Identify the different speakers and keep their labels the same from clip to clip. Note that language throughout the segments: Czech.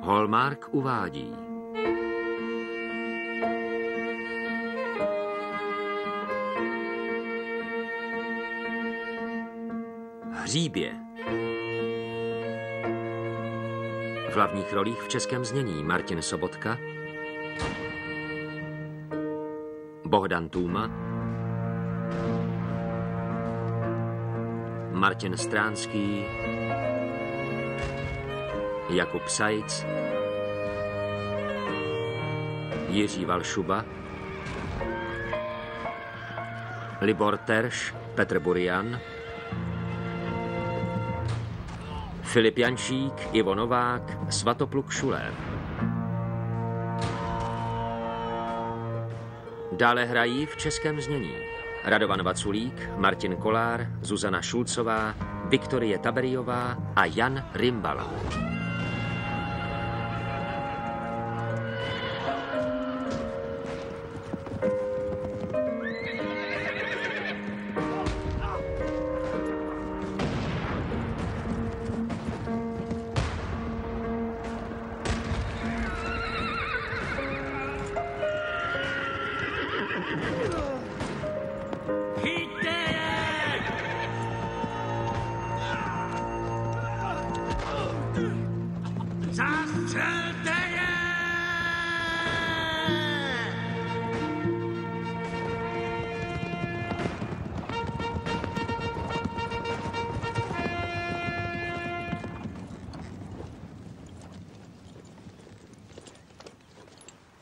Speaker 1: Hallmark uvádí. Hříbě. V hlavních rolích v českém znění Martin Sobotka, Bohdan Tůma, Martin Stránský, Jakub Sajc, Jiří Valšuba, Libor Terš, Petr Burian, Filip Jančík, Ivo Novák, Svatopluk Šulér. Dále hrají v českém znění Radovan Vaculík, Martin Kolár, Zuzana Šulcová, Viktorie Taberiová a Jan Rimbala.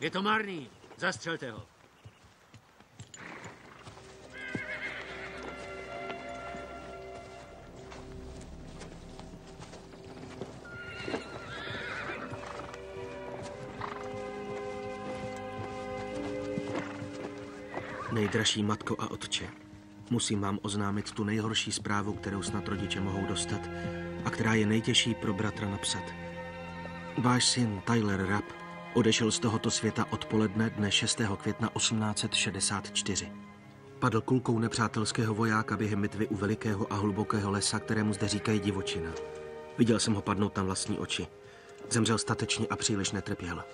Speaker 2: Je to marný. Zastřelte ho.
Speaker 3: Nejdražší matko a otče, musím vám oznámit tu nejhorší zprávu, kterou snad rodiče mohou dostat a která je nejtěžší pro bratra napsat. Váš syn Tyler Rapp odešel z tohoto světa odpoledne dne 6. května 1864. Padl kulkou nepřátelského vojáka během bitvy u velikého a hlubokého lesa, kterému zde říkají divočina. Viděl jsem ho padnout na vlastní oči. Zemřel statečně a příliš netrpěl.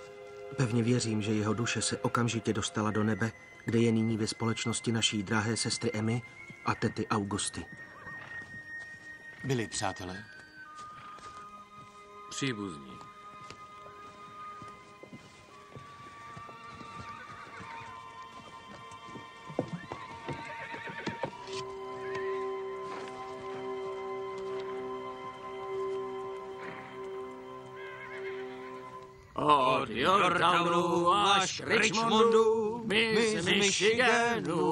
Speaker 3: Pevně věřím, že jeho duše se okamžitě dostala do nebe, kde je nyní ve společnosti naší drahé sestry Emmy a tety Augusty.
Speaker 4: Byli přátelé?
Speaker 1: Příbuzní.
Speaker 2: Od Yorktownu až k Richmondu, my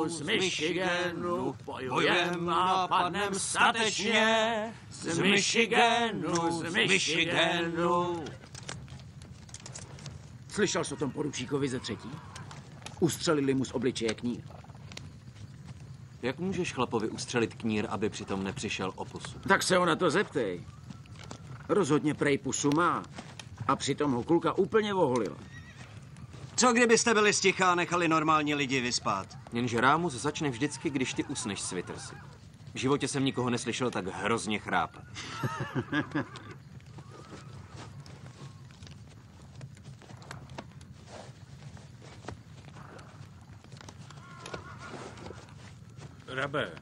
Speaker 2: z Michiganu, bojujem a padnem statečně, z Michiganu. Slyšel jsi o tom poručíkovi ze třetí? Ustřelili mu z obličeje knír.
Speaker 5: Jak můžeš chlapovi ustřelit knír, aby přitom nepřišel o pusu?
Speaker 2: Tak se ho na to zeptej. Rozhodně prej pusu má. A přitom ho kulka úplně oholila.
Speaker 6: Co kdybyste byli sticha a nechali normální lidi vyspat?
Speaker 5: Jenže rámus začne vždycky, když ty usneš, Swittersy. V životě jsem nikoho neslyšel tak hrozně chrápat.
Speaker 7: Rabe.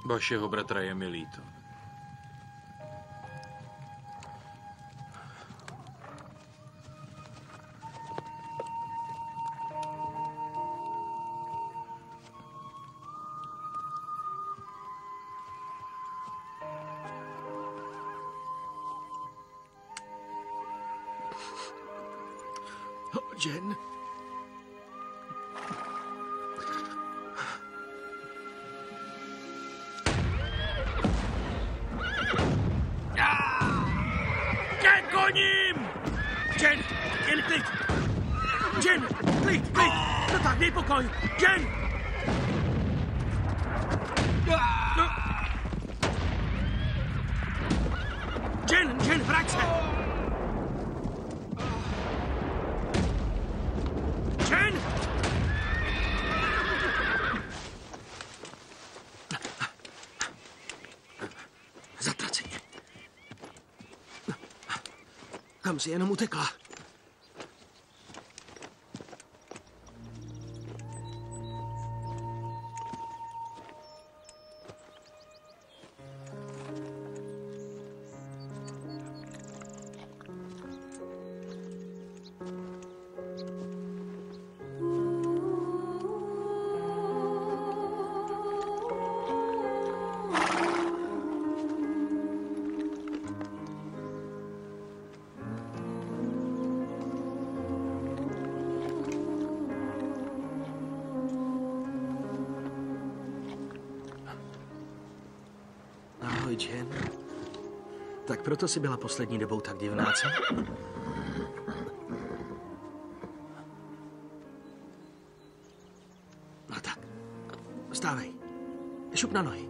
Speaker 7: Vašeho bratra je mi líto.
Speaker 3: Jen?
Speaker 2: Ke koním! Jen, klid! Jen, klid! No tak, dej pokoj! Jen! Jen, vrať se! Jen!
Speaker 3: Kam si jenom utekla? Ahoj, Jen. Tak proto jsi byla poslední dobou tak divná, co? No tak, vstávej. Šup na nohy.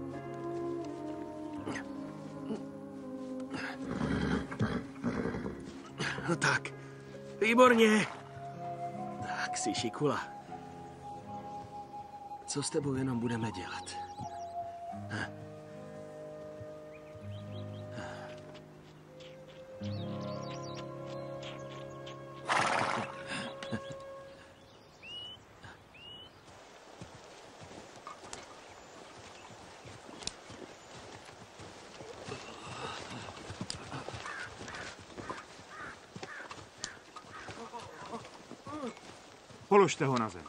Speaker 3: No tak, výborně. Tak si šikula. Co s tebou jenom budeme dělat?
Speaker 8: Položte ho na zem.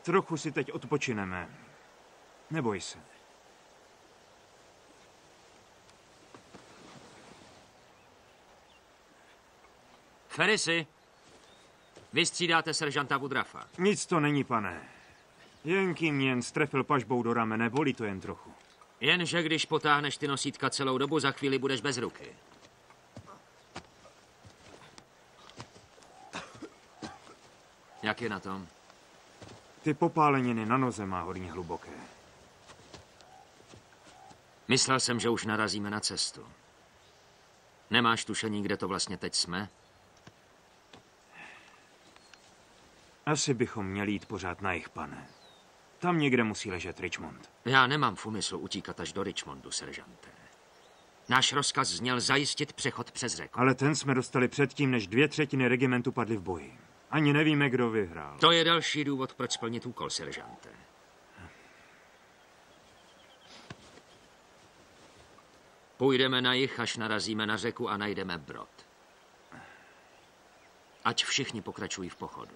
Speaker 8: Trochu si teď odpočineme. Neboj se.
Speaker 1: Ferrisy, vy střídáte seržanta Woodrafa.
Speaker 8: Nic to není, pane. Jen kým jen strefil pažbou do ramene, bolí to jen trochu.
Speaker 1: Jenže když potáhneš ty nosítka celou dobu, za chvíli budeš bez ruky. Jak je na tom?
Speaker 8: Ty popáleniny na noze má hodně hluboké.
Speaker 1: Myslel jsem, že už narazíme na cestu. Nemáš tušení, kde to vlastně teď jsme?
Speaker 8: Asi bychom měli jít pořád na jih, pane. Tam někde musí ležet Richmond.
Speaker 1: Já nemám v úmyslu utíkat až do Richmondu, seržante. Náš rozkaz zněl zajistit přechod přes řeku.
Speaker 8: Ale ten jsme dostali předtím, než 2/3 regimentu padly v boji. Ani nevíme, kdo vyhrál.
Speaker 1: To je další důvod, proč splnit úkol, seržante. Půjdeme na jih, až narazíme na řeku a najdeme brod. Ať všichni pokračují v pochodu.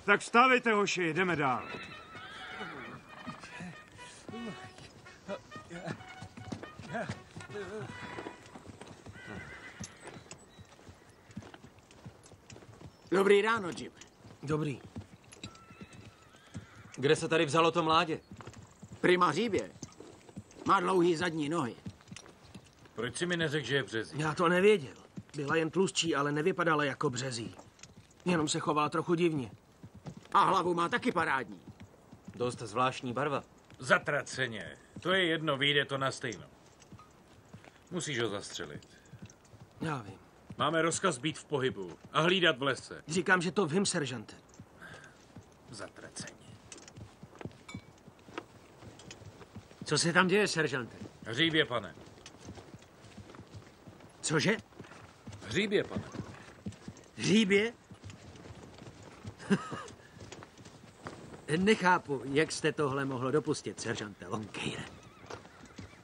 Speaker 8: Tak vstávejte, hoši, jdeme dál.
Speaker 2: Dobrý ráno, Jim.
Speaker 3: Dobrý.
Speaker 5: Kde se tady vzalo to mládě?
Speaker 2: Prima hříbě. Má dlouhý zadní nohy.
Speaker 7: Proč si mi neřekl, že je březí?
Speaker 3: Já to nevěděl. Byla jen tlustší, ale nevypadala jako březí. Jenom se chovala trochu divně.
Speaker 2: A hlavu má taky parádní.
Speaker 5: Dost zvláštní barva.
Speaker 7: Zatraceně. To je jedno, vyjde to na stejno. Musíš ho zastřelit.
Speaker 3: Já vím.
Speaker 7: Máme rozkaz být v pohybu a hlídat v lese.
Speaker 3: Říkám, že to vím, seržante.
Speaker 7: Zatraceně.
Speaker 1: Co se tam děje, seržante?
Speaker 7: Hříbě, pane.
Speaker 3: Cože?
Speaker 7: Hříbě, pane.
Speaker 3: Hříbě?
Speaker 9: Nechápu, jak jste tohle mohlo dopustit, seržante Longcare.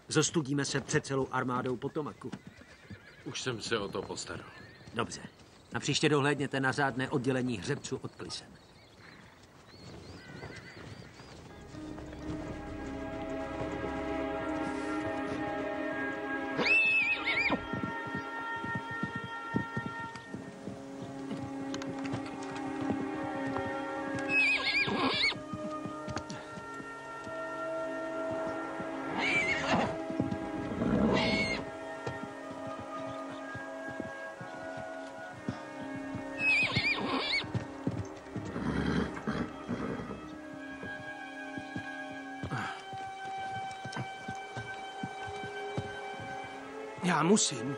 Speaker 9: Zostudíme se před celou armádou Potomacu.
Speaker 7: Už jsem se o to postaral.
Speaker 9: Dobře. A příště dohlédněte na řádné oddělení hřebců od klisen.
Speaker 3: Já musím.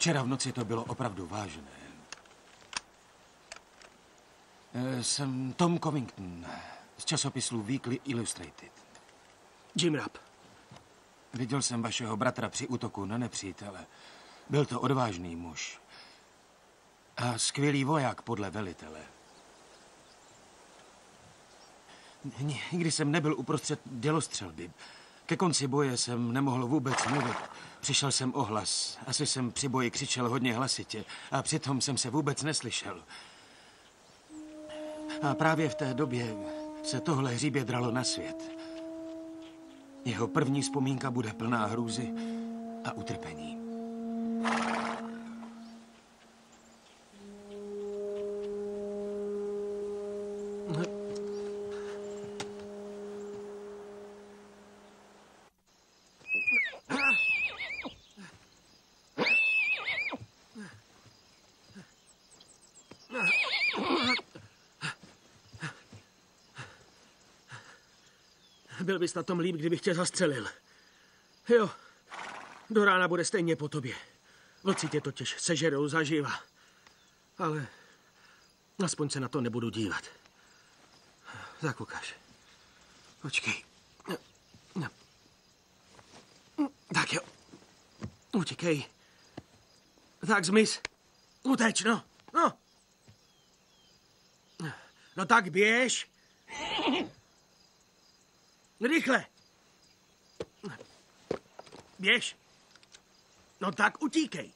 Speaker 4: Včera v noci to bylo opravdu vážné. Jsem Tom Covington z časopisu Weekly Illustrated.
Speaker 3: Jim Rapp.
Speaker 4: Viděl jsem vašeho bratra při útoku na nepřítele. Byl to odvážný muž. A skvělý voják podle velitele. Nikdy jsem nebyl uprostřed dělostřelby. Ke konci boje jsem nemohl vůbec mluvit. Přišel jsem o hlas. Asi jsem při boji křičel hodně hlasitě a přitom jsem se vůbec neslyšel. A právě v té době se tohle hříbě dralo na svět. Jeho první vzpomínka bude plná hrůzy a utrpení.
Speaker 3: Byl bys na tom líp, kdybych tě zastřelil. Jo, do rána bude stejně po tobě. Vlci tě totiž sežerou zaživa. Ale aspoň se na to nebudu dívat. Tak ukáž. Počkej. Tak jo. Utíkej. Tak zmiz. Uteč, no. No. No tak běž. Rychle. Běž. No tak utíkej.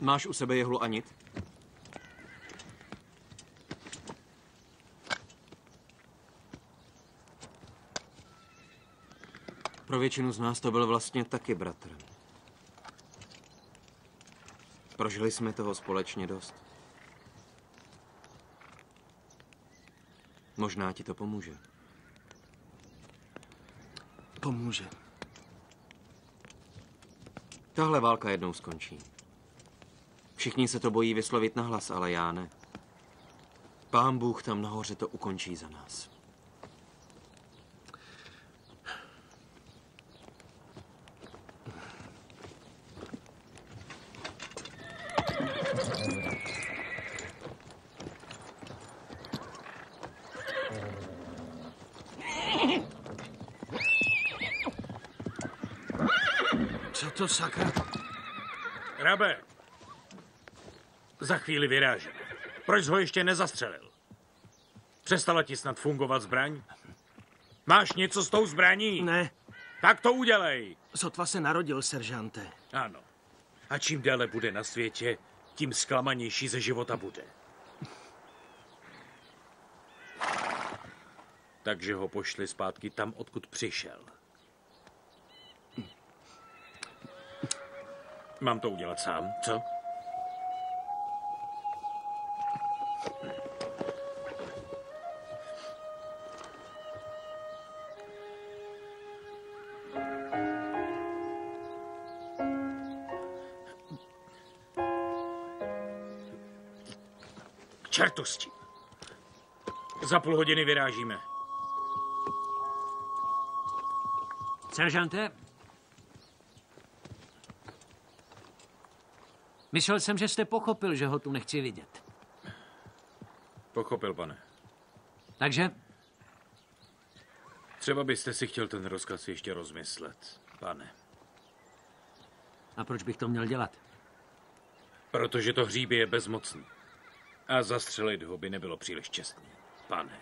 Speaker 5: Máš u sebe jehlu a nit? Pro většinu z nás to byl vlastně taky bratr. Prožili jsme toho společně dost. Možná ti to pomůže.
Speaker 3: Pomůže.
Speaker 5: Tahle válka jednou skončí. Všichni se to bojí vyslovit nahlas, ale já ne. Pán Bůh tam nahoře to ukončí za nás.
Speaker 3: Co to sakra?
Speaker 7: Rabe, za chvíli vyrážíme. Proč jsi ho ještě nezastřelil? Přestala ti snad fungovat zbraň? Máš něco s tou zbraní?
Speaker 3: Ne.
Speaker 7: Tak to udělej.
Speaker 3: Sotva se narodil, seržante.
Speaker 7: Ano. A čím déle bude na světě, tím zklamanější ze života bude. Takže ho pošli zpátky tam, odkud přišel. Mám to udělat sám, co? K čertu s tím. Za půl hodiny vyrážíme.
Speaker 9: Seržante? Myslel jsem, že jste pochopil, že ho tu nechci vidět.
Speaker 7: Pochopil, pane.
Speaker 9: Takže?
Speaker 7: Třeba byste si chtěl ten rozkaz ještě rozmyslet, pane.
Speaker 9: A proč bych to měl dělat?
Speaker 7: Protože to hříbě je bezmocný. A zastřelit ho by nebylo příliš čestný, pane.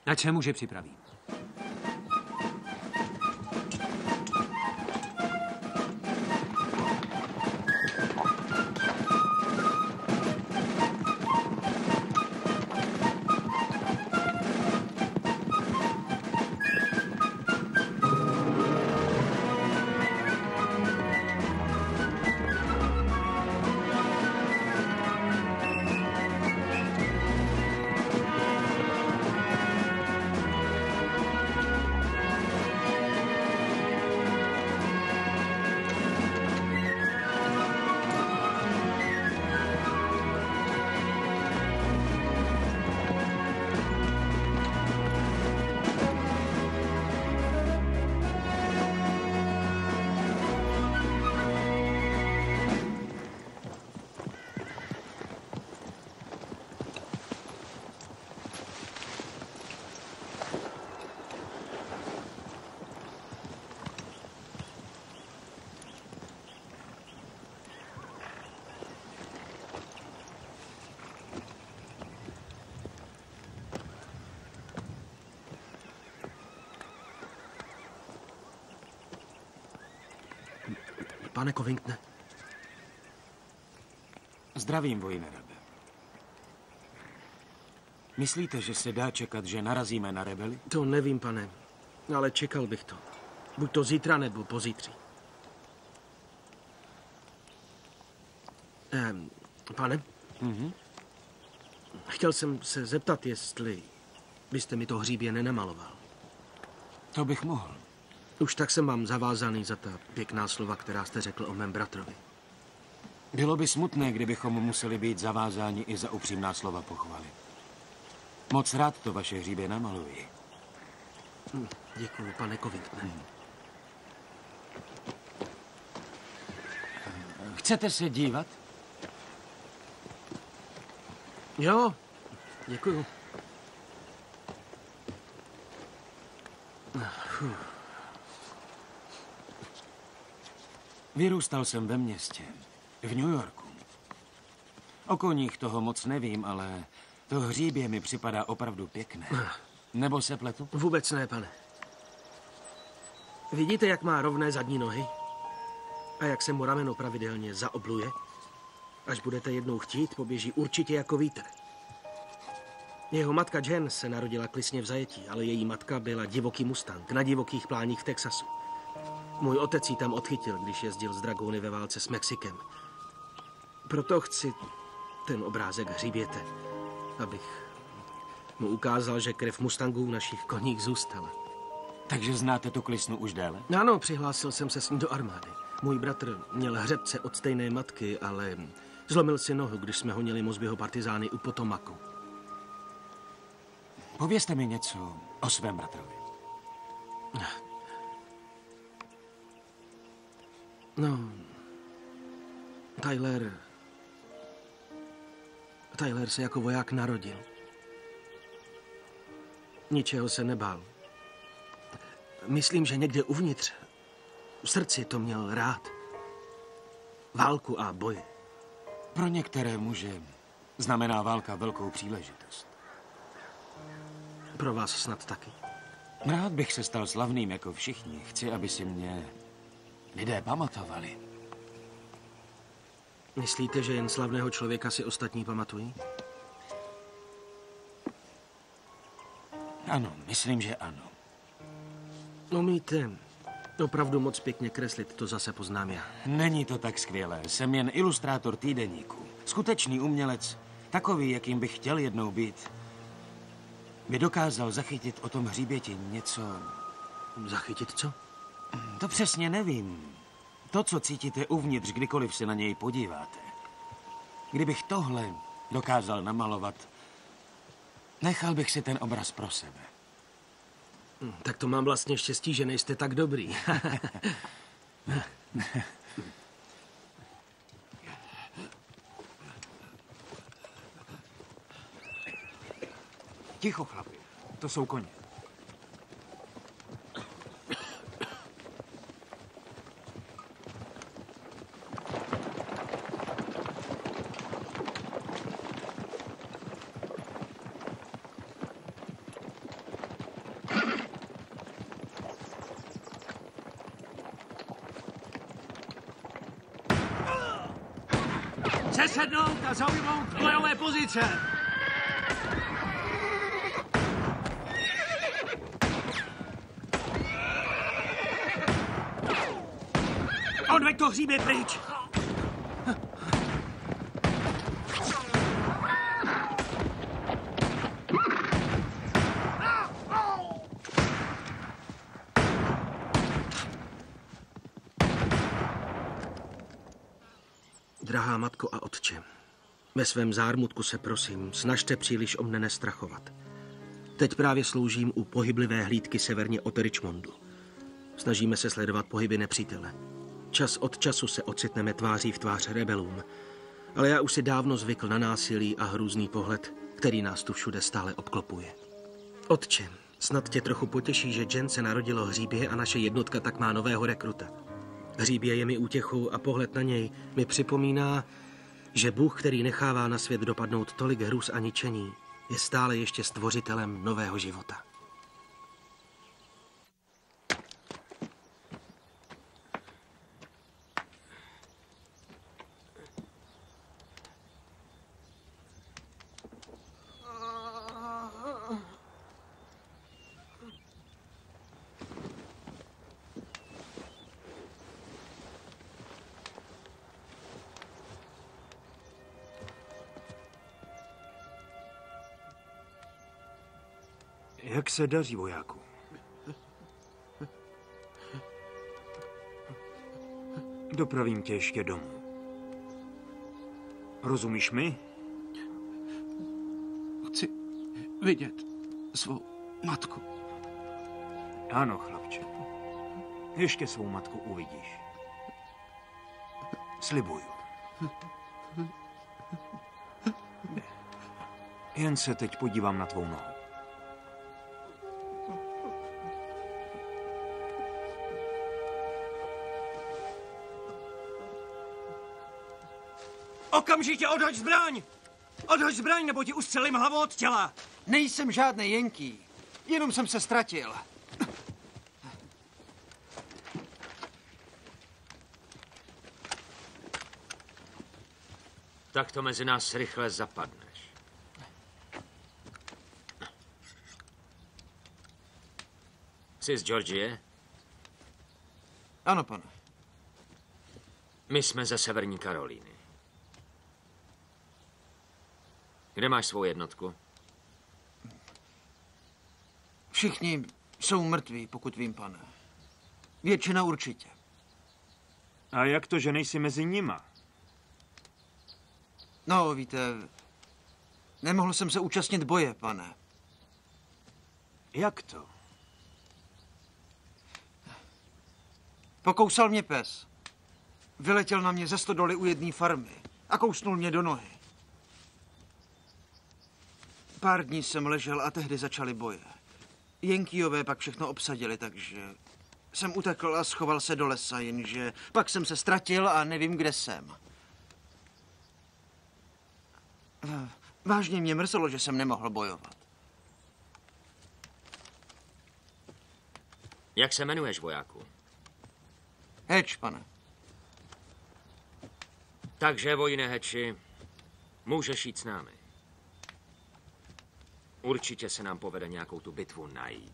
Speaker 9: Na čemu že připravím?
Speaker 3: Pane Covingtone.
Speaker 4: Zdravím, Vojinerebe. Myslíte, že se dá čekat, že narazíme na rebely?
Speaker 3: To nevím, pane, ale čekal bych to. Buď to zítra, nebo pozítří. Pane? Chtěl jsem se zeptat, jestli byste mi to hříbě nenamaloval.
Speaker 4: To bych mohl.
Speaker 3: Už tak jsem vám zavázaný za ta pěkná slova, která jste řekl o mém bratrovi.
Speaker 4: Bylo by smutné, kdybychom museli být zavázáni i za upřímná slova pochvaly. Moc rád to vaše hříbě namaluji.
Speaker 3: Děkuju, pane Covingtone.
Speaker 4: Chcete se dívat?
Speaker 3: Jo, děkuju.
Speaker 4: Vyrůstal jsem ve městě, v New Yorku. O koních toho moc nevím, ale to hříbě mi připadá opravdu pěkné. Nebo se pletu?
Speaker 3: Vůbec ne, pane. Vidíte, jak má rovné zadní nohy? A jak se mu rameno pravidelně zaobluje? Až budete jednou chtít, poběží určitě jako vítr. Jeho matka Jen se narodila klisně v zajetí, ale její matka byla divoký mustang na divokých pláních v Texasu. Můj otec ji tam odchytil, když jezdil z dragouny ve válce s Mexikem. Proto chci ten obrázek hříběte, abych mu ukázal, že krev mustangů v našich koních zůstala.
Speaker 4: Takže znáte tu klisnu už déle?
Speaker 3: Ano, přihlásil jsem se s ní do armády. Můj bratr měl hřebce od stejné matky, ale zlomil si nohu, když jsme honili Mosbyho partizány u Potomaku.
Speaker 4: Povězte mi něco o svém bratrovi.
Speaker 3: No, Tyler se jako voják narodil. Ničeho se nebál. Myslím, že někde uvnitř, v srdci to měl rád. Válku a boje.
Speaker 4: Pro některé muže znamená válka velkou příležitost.
Speaker 3: Pro vás snad taky.
Speaker 4: Rád bych se stal slavným jako všichni. Chci, aby si mě lidé pamatovali.
Speaker 3: Myslíte, že jen slavného člověka si ostatní pamatují?
Speaker 4: Ano, myslím, že ano.
Speaker 3: Umíte opravdu moc pěkně kreslit, to zase poznám já.
Speaker 4: Není to tak skvělé. Jsem jen ilustrátor týdeníku. Skutečný umělec, takový, jakým bych chtěl jednou být, by dokázal zachytit o tom hříběti něco...
Speaker 3: Zachytit co?
Speaker 4: To přesně nevím. To, co cítíte uvnitř, kdykoliv se na něj podíváte. Kdybych tohle dokázal namalovat, nechal bych si ten obraz pro sebe.
Speaker 3: Tak to mám vlastně štěstí, že nejste tak dobrý.
Speaker 8: Ticho, chlapi. To jsou koně.
Speaker 9: Přesednout a zaujmout bojové pozice. Odveď to hříbě pryč.
Speaker 3: Drahá matko a otče, ve svém zármutku se prosím, snažte příliš o mne nestrachovat. Teď právě sloužím u pohyblivé hlídky severně od Richmondu. Snažíme se sledovat pohyby nepřítele. Čas od času se ocitneme tváří v tvář rebelům, ale já už si dávno zvykl na násilí a hrůzný pohled, který nás tu všude stále obklopuje. Otče, snad tě trochu potěší, že Jen se narodilo hříbě a naše jednotka tak má nového rekruta. Hříbě je mi útěchou a pohled na něj mi připomíná, že Bůh, který nechává na svět dopadnout tolik hrůz a ničení, je stále ještě stvořitelem nového života.
Speaker 8: Jak se daří, vojáku? Dopravím tě ještě domů. Rozumíš mi?
Speaker 10: Chci vidět svou matku.
Speaker 8: Ano, chlapče. Ještě svou matku uvidíš. Slibuju. Jen se teď podívám na tvou nohu.
Speaker 6: Okamžitě odhoď zbraň! Odhoď zbraň, nebo ti ustřelím hlavu od těla!
Speaker 10: Nejsem žádný Jenký, jenom jsem se ztratil.
Speaker 1: Tak to mezi nás rychle zapadneš. Jsi z Georgie?
Speaker 10: Ano, pane.
Speaker 1: My jsme ze Severní Karolíny. Kde máš svou jednotku?
Speaker 10: Všichni jsou mrtví, pokud vím, pane. Většina určitě.
Speaker 8: A jak to, že nejsi mezi nima?
Speaker 10: No, víte, nemohl jsem se účastnit boje, pane.
Speaker 8: Jak to?
Speaker 10: Pokousal mě pes. Vyletěl na mě ze stodoly u jedné farmy a kousnul mě do nohy. Pár dní jsem ležel a tehdy začaly boje. Jenkýové pak všechno obsadili, takže jsem utekl a schoval se do lesa, jenže pak jsem se ztratil a nevím, kde jsem. Vážně mě mrzelo, že jsem nemohl bojovat.
Speaker 1: Jak se jmenuješ, vojáku?
Speaker 10: Hatch, pane.
Speaker 1: Takže, vojne Hatchi, můžeš jít s námi. Určitě se nám povede nějakou tu bitvu najít.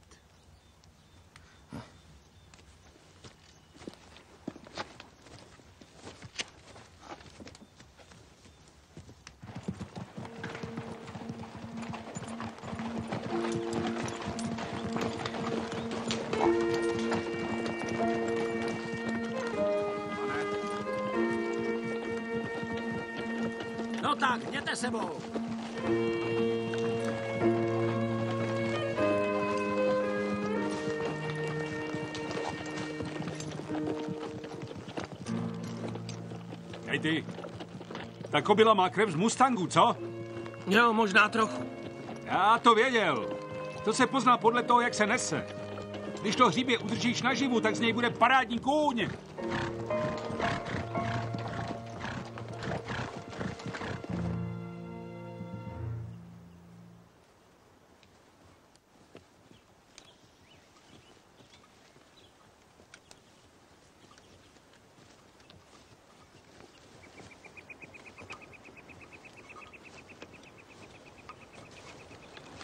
Speaker 9: No tak, jděte sebou.
Speaker 7: Hej ty, ta kobila má krev z Mustangu, co?
Speaker 3: Jo, možná trochu.
Speaker 7: Já to věděl.
Speaker 11: To se pozná podle toho, jak se nese. Když to hříbě udržíš naživu, tak z něj bude parádní kůň.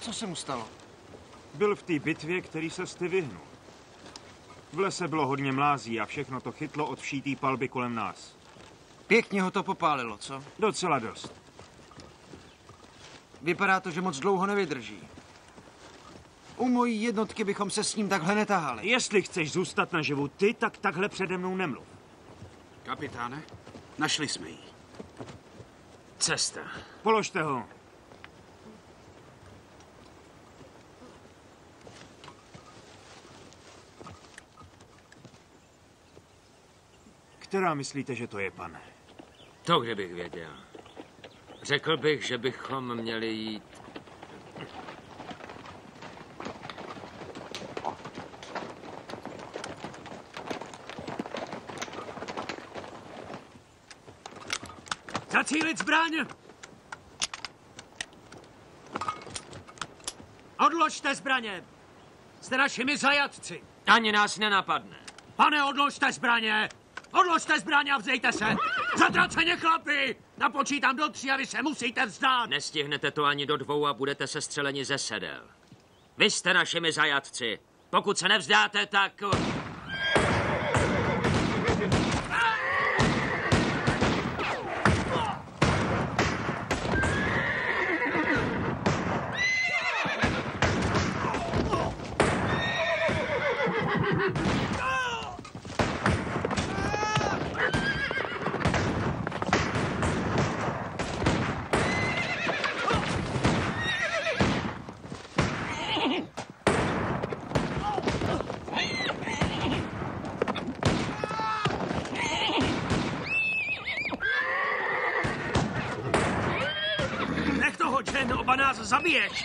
Speaker 10: Co se mu stalo?
Speaker 8: Byl v té bitvě, který se ty vyhnul. V lese bylo hodně mlází a všechno to chytlo od všítý palby kolem nás.
Speaker 10: Pěkně ho to popálilo, co?
Speaker 8: Docela dost.
Speaker 10: Vypadá to, že moc dlouho nevydrží. U mojí jednotky bychom se s ním takhle netahali.
Speaker 8: Jestli chceš zůstat naživu ty, tak takhle přede mnou nemluv.
Speaker 12: Kapitáne, našli jsme ji.
Speaker 7: Cesta.
Speaker 8: Položte ho. Která myslíte, že to je, pane?
Speaker 1: To kdybych věděl. Řekl bych, že bychom měli jít...
Speaker 9: Zacílit zbraň! Odložte zbraně! Jste našimi zajatci!
Speaker 1: Ani nás nenapadne.
Speaker 9: Pane, odložte zbraně! Odložte zbraně a vzejte se! Zatraceně, chlapi! Napočítám do 3 a vy se musíte vzdát!
Speaker 1: Nestihnete to ani do 2 a budete sestřeleni ze sedel. Vy jste našimi zajatci. Pokud se nevzdáte, tak...
Speaker 9: Nech toho, Jen, oba nás zabiješ!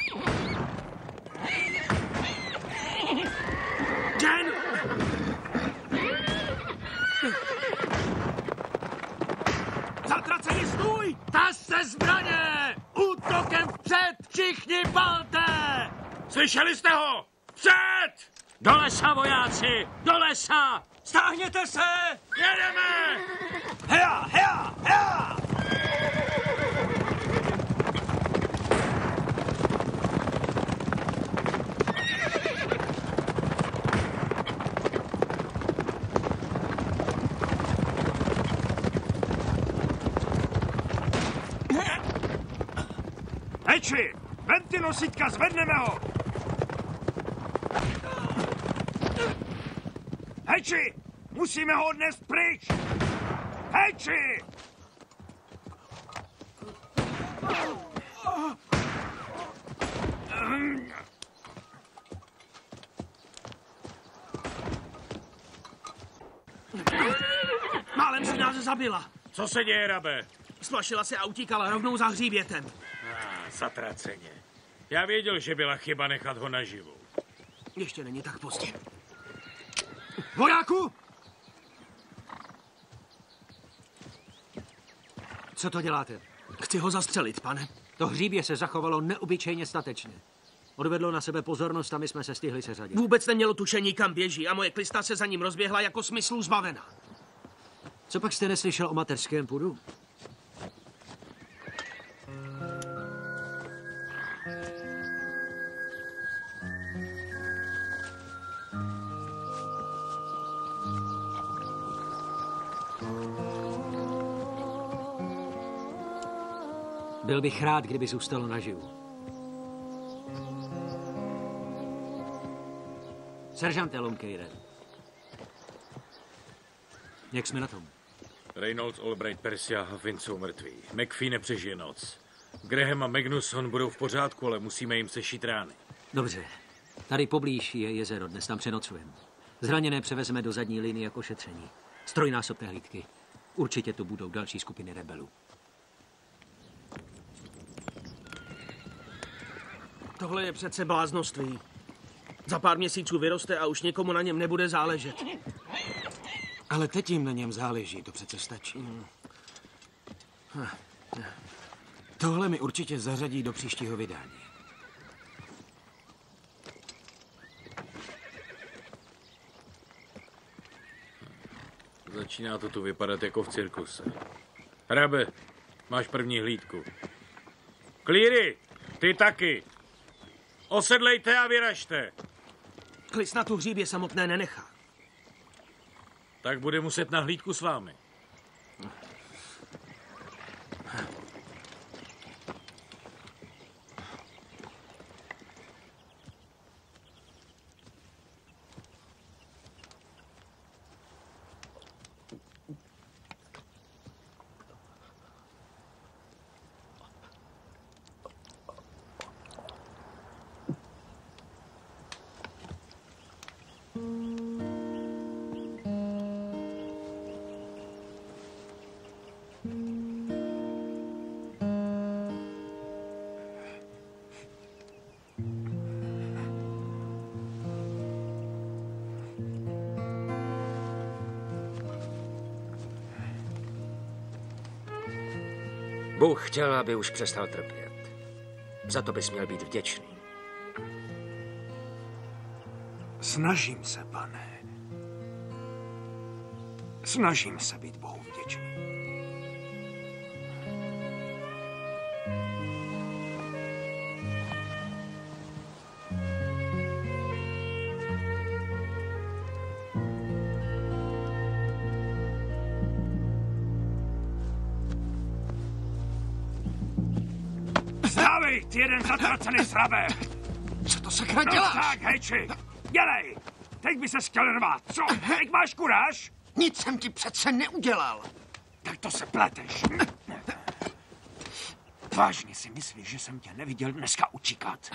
Speaker 9: Jen! Zatraceně, stůj! Taž se zbraně! Útokem vpřed! Všichni palte!
Speaker 7: Slyšeli jste ho? Před!
Speaker 1: Do lesa, vojáci! Do lesa!
Speaker 6: Stáhněte se!
Speaker 7: Jedeme!
Speaker 6: Hea, hea, hea!
Speaker 8: Heči, vem ty nosítka, zvedneme ho! Heči, musíme ho odnést pryč! Heči!
Speaker 9: Málem si nás zabila.
Speaker 7: Co se děje, Rabe?
Speaker 9: Splašila se a utíkala rovnou za hříbětem.
Speaker 7: Zatraceně. Já věděl, že byla chyba nechat ho naživu.
Speaker 9: Ještě není tak pozdě. Vojáku! Co to děláte? Chci ho zastřelit, pane. To hříbě se zachovalo neobyčejně statečně. Odvedlo na sebe pozornost a my jsme se stihli seřadit. Vůbec nemělo tušení, kam běží a moje klista se za ním rozběhla jako smyslů zbavená. Co pak jste neslyšel o mateřském pudu? Byl bych rád, kdyby zůstalo naživu. Seržante Longcaire. Jak jsme na tom?
Speaker 7: Reynolds, Albright, Percy a Huffin jsou mrtví. McPhee nepřežije noc. Graham a Magnusson budou v pořádku, ale musíme jim sešít rány.
Speaker 9: Dobře. Tady poblíž je jezero, dnes tam přenocujeme. Zraněné převezeme do zadní linie jako šetření. Strojnásobné hlídky. Určitě tu budou další skupiny rebelů. Tohle je přece bláznoství. Za pár měsíců vyroste a už někomu na něm nebude záležet.
Speaker 4: Ale teď jim na něm záleží, to přece stačí. Tohle mi určitě zařadí do příštího vydání.
Speaker 7: Začíná to tu vypadat jako v cirkuse. Rabe, máš první hlídku. Cleary, ty taky. Osedlejte a vyražte.
Speaker 9: Klis na tu hříbě samotné nenechá.
Speaker 7: Tak bude muset na hlídku s vámi.
Speaker 1: Bůh chtěl, aby už přestal trpět. Za to bys měl být vděčný.
Speaker 8: Snažím se, pane. Snažím se být Bohu vděčný. Zdávej, ty jeden zatracený srabe!
Speaker 10: Co to sakra děláš?
Speaker 8: No tak, hejči! Dělej! Teď by se chtěl rvát, co? Teď máš kuráž?
Speaker 10: Nic jsem ti přece neudělal.
Speaker 8: Tak to se pleteš. Vážně si myslíš, že jsem tě neviděl dneska utíkat?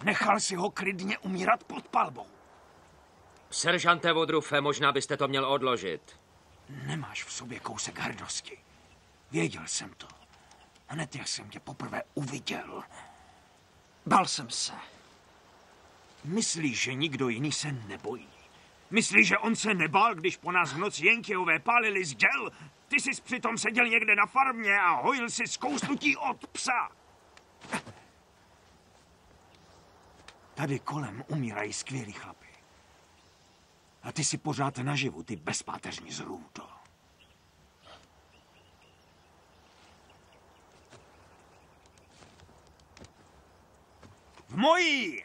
Speaker 8: Nechal si ho klidně umírat pod palbou.
Speaker 1: Seržante Woodruffe, možná byste to měl odložit.
Speaker 8: Nemáš v sobě kousek hrdosti. Věděl jsem to. Hned, jak jsem tě poprvé uviděl.
Speaker 10: Bál jsem se.
Speaker 8: Myslíš, že nikdo jiný se nebojí? Myslíš, že on se nebál, když po nás v noci Jenkyové pálili z děl? Ty jsi přitom seděl někde na farmě a hojil si zkousnutí od psa. Tady kolem umírají skvělí chlapi. A ty si pořád naživu, ty bezpáteřní zrůdo. V mojí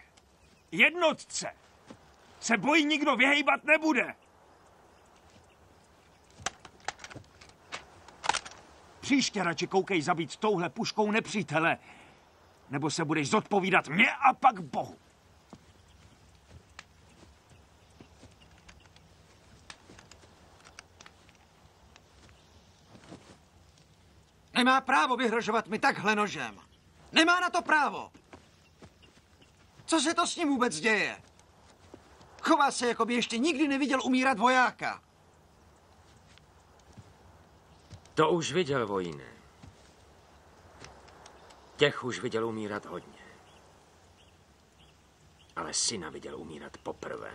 Speaker 8: jednotce se boji nikdo vyhejbat nebude. Příště radši koukej zabít touhle puškou nepřítele, nebo se budeš zodpovídat mně a pak Bohu.
Speaker 10: Nemá právo vyhrožovat mi takhle nožem. Nemá na to právo. Co se to s ním vůbec děje? Chová se, jako by ještě nikdy neviděl umírat vojáka.
Speaker 1: To už viděl, vojíne. Těch už viděl umírat hodně. Ale syna viděl umírat poprvé.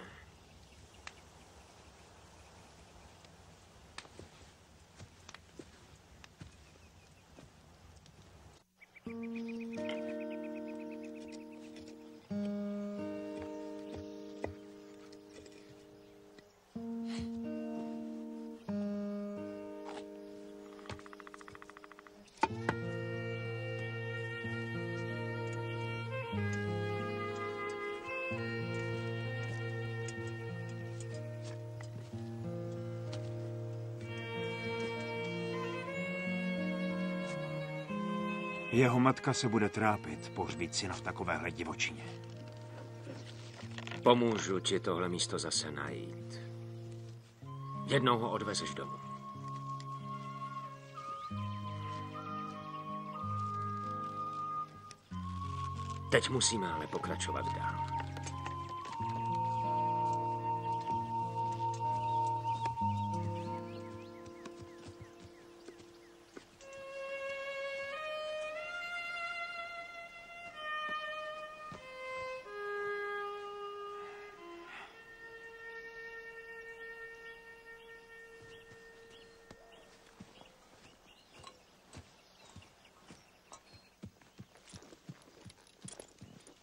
Speaker 8: Jeho matka se bude trápit pohřbít syna v takovéhle divočině.
Speaker 1: Pomůžu ti tohle místo zase najít. Jednou ho odvezeš domů. Teď musíme ale pokračovat dál.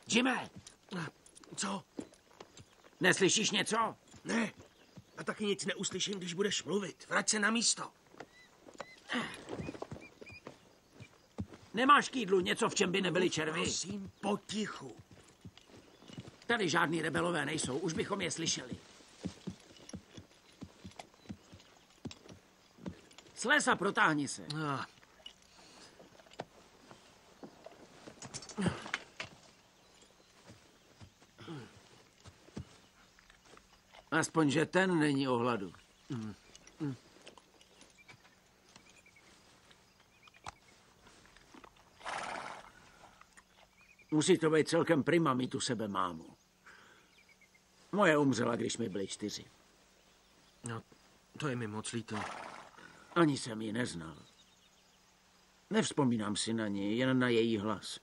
Speaker 2: Jimmy,
Speaker 9: Co?
Speaker 2: neslyšíš něco?
Speaker 9: Ne. A taky nic neuslyším, když budeš mluvit. Vrať se na místo.
Speaker 2: Nemáš k jídlu něco, v čem by nebyly červy?
Speaker 9: Prosím, potichu.
Speaker 2: Tady žádný rebelové nejsou, už bychom je slyšeli. Slez a protáhni se. Aspoň, že ten není o hladu. Musí to být celkem prima mít u sebe mámu. Moje umřela, když mi byli 4.
Speaker 9: No, to je mi moc líto.
Speaker 2: Ani jsem ji neznal. Nevzpomínám si na ní, jen na její hlas.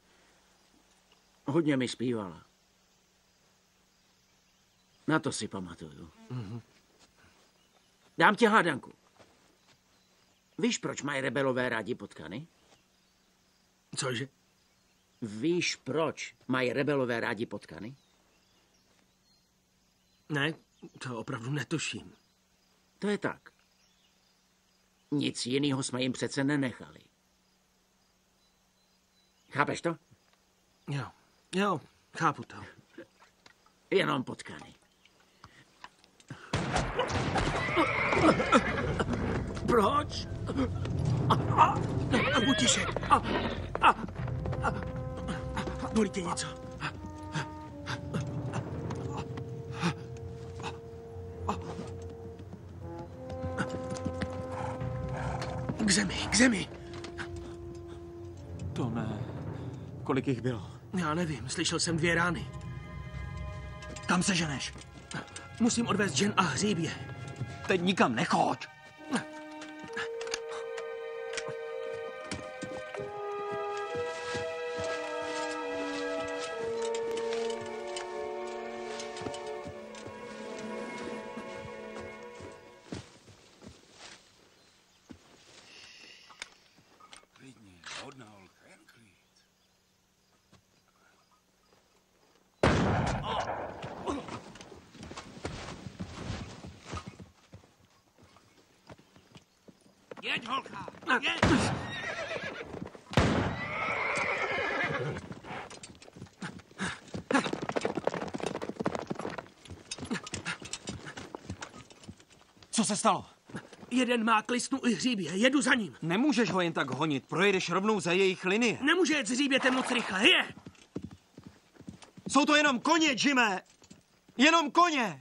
Speaker 2: Hodně mi zpívala. Na to si pamatuju. Dám ti hádanku. Víš, proč mají rebelové rádi potkany?
Speaker 9: Cože?
Speaker 2: Víš, proč mají rebelové rádi potkany?
Speaker 9: Ne, to opravdu netuším.
Speaker 2: To je tak. Nic jiného jsme jim přece nenechali. Chápeš to?
Speaker 9: Jo, chápu to.
Speaker 2: Jenom potkany. Proč?
Speaker 9: Buď tiše. Bolí tě něco? K zemi.
Speaker 5: To ne. Kolik jich bylo?
Speaker 9: Já nevím, slyšel jsem 2 rány.
Speaker 10: Kam se ženeš?
Speaker 9: Musím odvést Jen a hříbě.
Speaker 10: Teď nikam nechoď.
Speaker 8: Jeď, holka, jeď!
Speaker 5: Co se stalo?
Speaker 9: Jeden má klistnu i hříbě, jedu za ním.
Speaker 5: Nemůžeš ho jen tak honit, projedeš rovnou za jejich linie.
Speaker 9: Nemůže jet s hříbětem moc rychle, je!
Speaker 5: Jsou to jenom koně, Jimé! Jenom koně!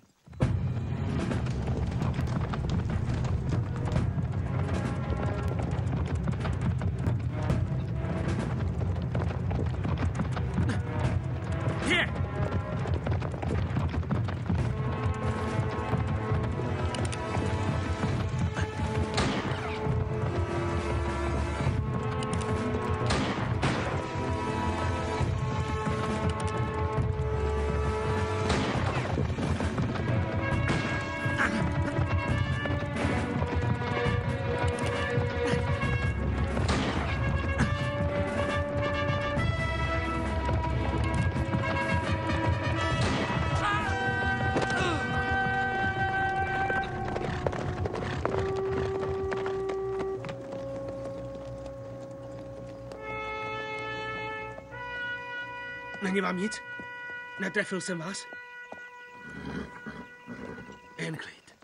Speaker 9: Není vám nic? Netrefil jsem vás? Jen klid.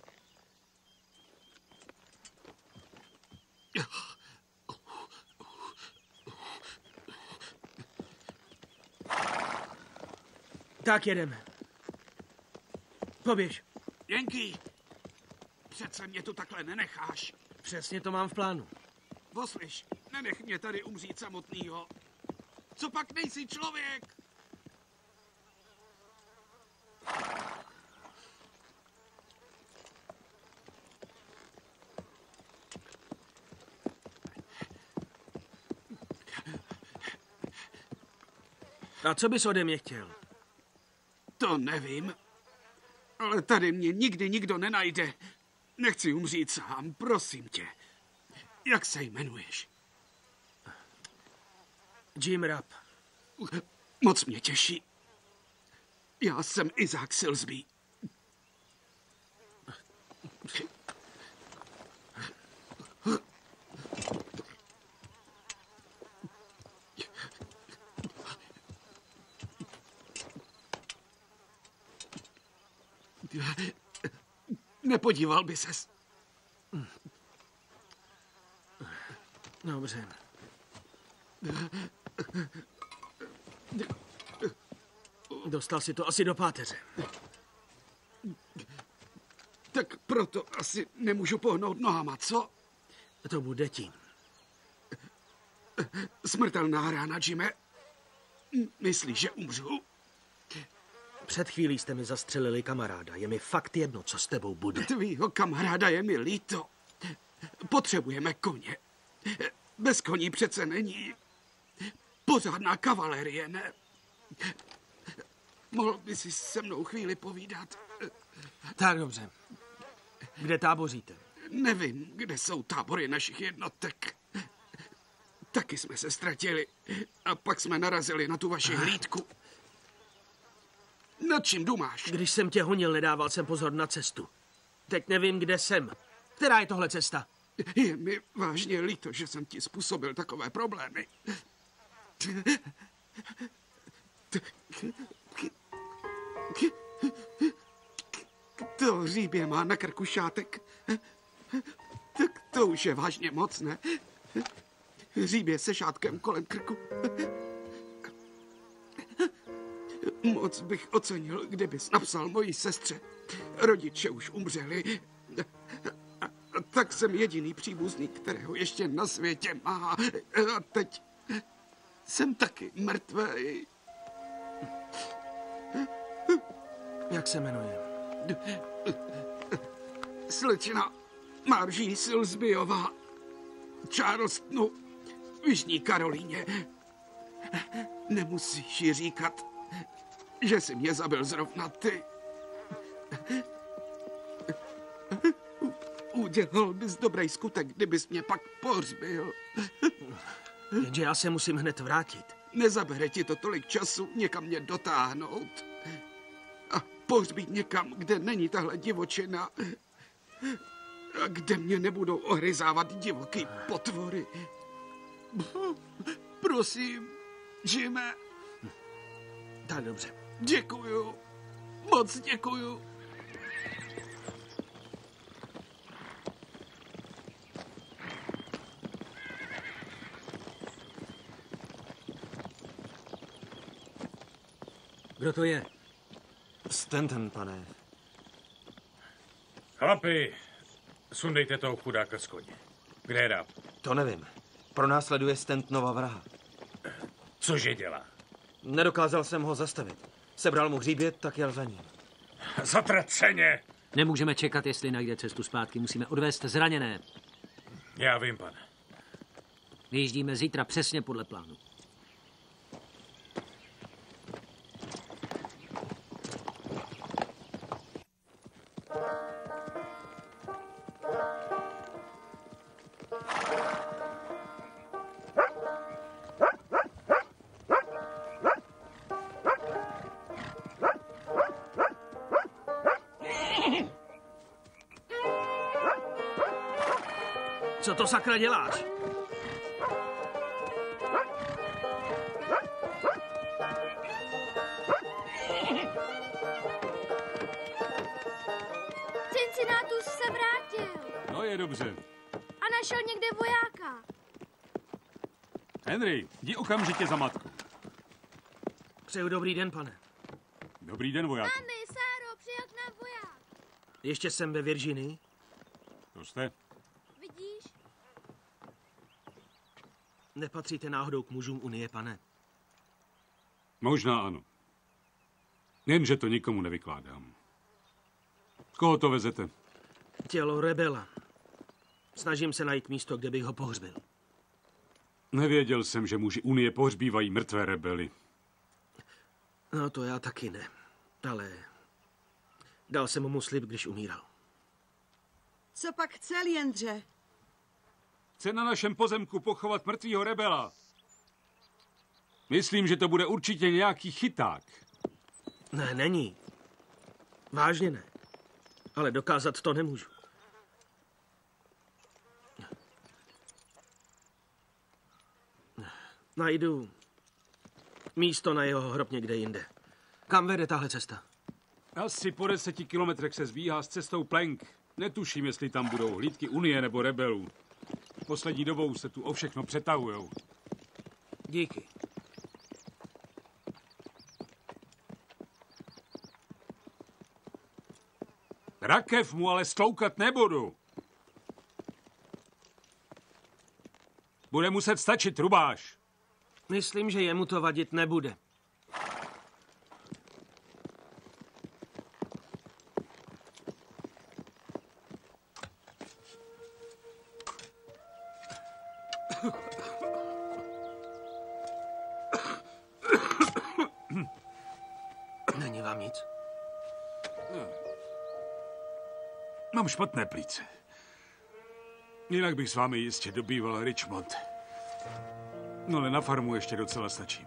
Speaker 9: Tak jedeme. Poběž.
Speaker 12: Jenky, přece mě tu takhle nenecháš.
Speaker 9: Přesně to mám v plánu.
Speaker 12: Poslyš, nenech mě tady umřít samotnýho. Co pak nejsi člověk?
Speaker 9: A co bys ode mě chtěl?
Speaker 12: To nevím, ale tady mě nikdy nikdo nenajde. Nechci umřít sám, prosím tě. Jak se jmenuješ?
Speaker 9: Jim Rapp.
Speaker 12: Moc mě těší, Já jsem Isaac Silsby. Nepodíval by ses.
Speaker 9: Dobře. Dostal si to asi do páteře.
Speaker 12: Tak proto asi nemůžu pohnout nohama, co?
Speaker 9: To bude tím.
Speaker 12: Smrtelná rána, Jime. Myslíš, že umřu?
Speaker 9: Před chvílí jste mi zastřelili kamaráda. Je mi fakt jedno, co s tebou bude.
Speaker 12: Tvýho kamaráda je mi líto. Potřebujeme koně. Bez koní přece není pořádná kavalerie, ne? Mohl by si se mnou chvíli povídat?
Speaker 9: Tak dobře. Kde táboříte?
Speaker 12: Nevím, kde jsou tábory našich jednotek. Taky jsme se ztratili a pak jsme narazili na tu vaši hlídku. Nad čím dumáš?
Speaker 9: Když jsem tě honil, nedával jsem pozor na cestu. Teď nevím, kde jsem. Která je tohle cesta?
Speaker 12: Je mi vážně líto, že jsem ti způsobil takové problémy. To hříbě má na krku šátek. Tak to už je vážně moc, ne? Hříbě se šátkem kolem krku. Moc bych ocenil, kdybys napsal mojí sestře. Rodiče už umřeli. A tak jsem jediný příbuzný, kterého ještě na světě má. A teď jsem taky mrtvej.
Speaker 9: Jak se jmenuje?
Speaker 12: Slečna Margie Silsbyová, Charlestonu, v Jižní Karolíně. Nemusíš jí říkat, že jsi mě zabil zrovna ty. Udělal bys dobrý skutek, kdybys mě pak pohřbil.
Speaker 9: Jenže já se musím hned vrátit.
Speaker 12: Nezabere ti to tolik času někam mě dotáhnout. A pohřbít někam, kde není tahle divočina. A kde mě nebudou ohryzávat divoký potvory. Prosím, Jime.
Speaker 9: Tak dobře.
Speaker 12: Děkuju. Moc děkuju.
Speaker 9: Kdo to je?
Speaker 5: Stanton, pane.
Speaker 7: Chlapi, sundejte toho chudáka z koně. Kde je Rab?
Speaker 5: To nevím. Pronásleduje Stantonova vraha.
Speaker 7: Cože dělá?
Speaker 5: Nedokázal jsem ho zastavit. Sebral mu hříbět, tak jel za ním.
Speaker 7: Zatraceně!
Speaker 9: Nemůžeme čekat, jestli najde cestu zpátky. Musíme odvést zraněné.
Speaker 7: Já vím, pane.
Speaker 9: Vyjíždíme zítra přesně podle plánu. Co to sakra děláš?
Speaker 13: Cincinnatus se vrátil.
Speaker 11: No je dobře.
Speaker 13: A našel někde vojáka.
Speaker 11: Henry, jdi okamžitě za matku.
Speaker 9: Přeju dobrý den, pane.
Speaker 11: Dobrý den, vojáku.
Speaker 13: Mami, Sáro, přijel k nám voják.
Speaker 9: Ještě jsem ve Virginii.
Speaker 11: To jste?
Speaker 13: Vidíš?
Speaker 9: Nepatříte náhodou k mužům Unie, pane?
Speaker 11: Možná ano. Jenže to nikomu nevykládám. Koho to vezete?
Speaker 9: Tělo rebela. Snažím se najít místo, kde bych ho pohřbil.
Speaker 11: Nevěděl jsem, že muži Unie pohřbívají mrtvé rebely.
Speaker 9: No to já taky ne. Ale dal jsem mu slib, když umíral.
Speaker 14: Co pak chce, Jendře?
Speaker 11: Chce na našem pozemku pochovat mrtvýho rebela. Myslím, že to bude určitě nějaký chyták.
Speaker 9: Ne, není. Vážně ne. Ale dokázat to nemůžu. Najdu místo na jeho hrob někde jinde. Kam vede tahle cesta?
Speaker 11: Asi po 10 kilometrech se zbíhá s cestou Plank. Netuším, jestli tam budou hlídky Unie nebo rebelů. Poslední dobou se tu o všechno přetahujou.
Speaker 9: Díky.
Speaker 11: Rakev mu ale stloukat nebudu. Bude muset stačit trubáš.
Speaker 9: Myslím, že jemu to vadit nebude. Není vám nic?
Speaker 11: Mám špatné plíce. Jinak bych s vámi jistě dobýval Richmond. No ale na farmu ještě docela stačím.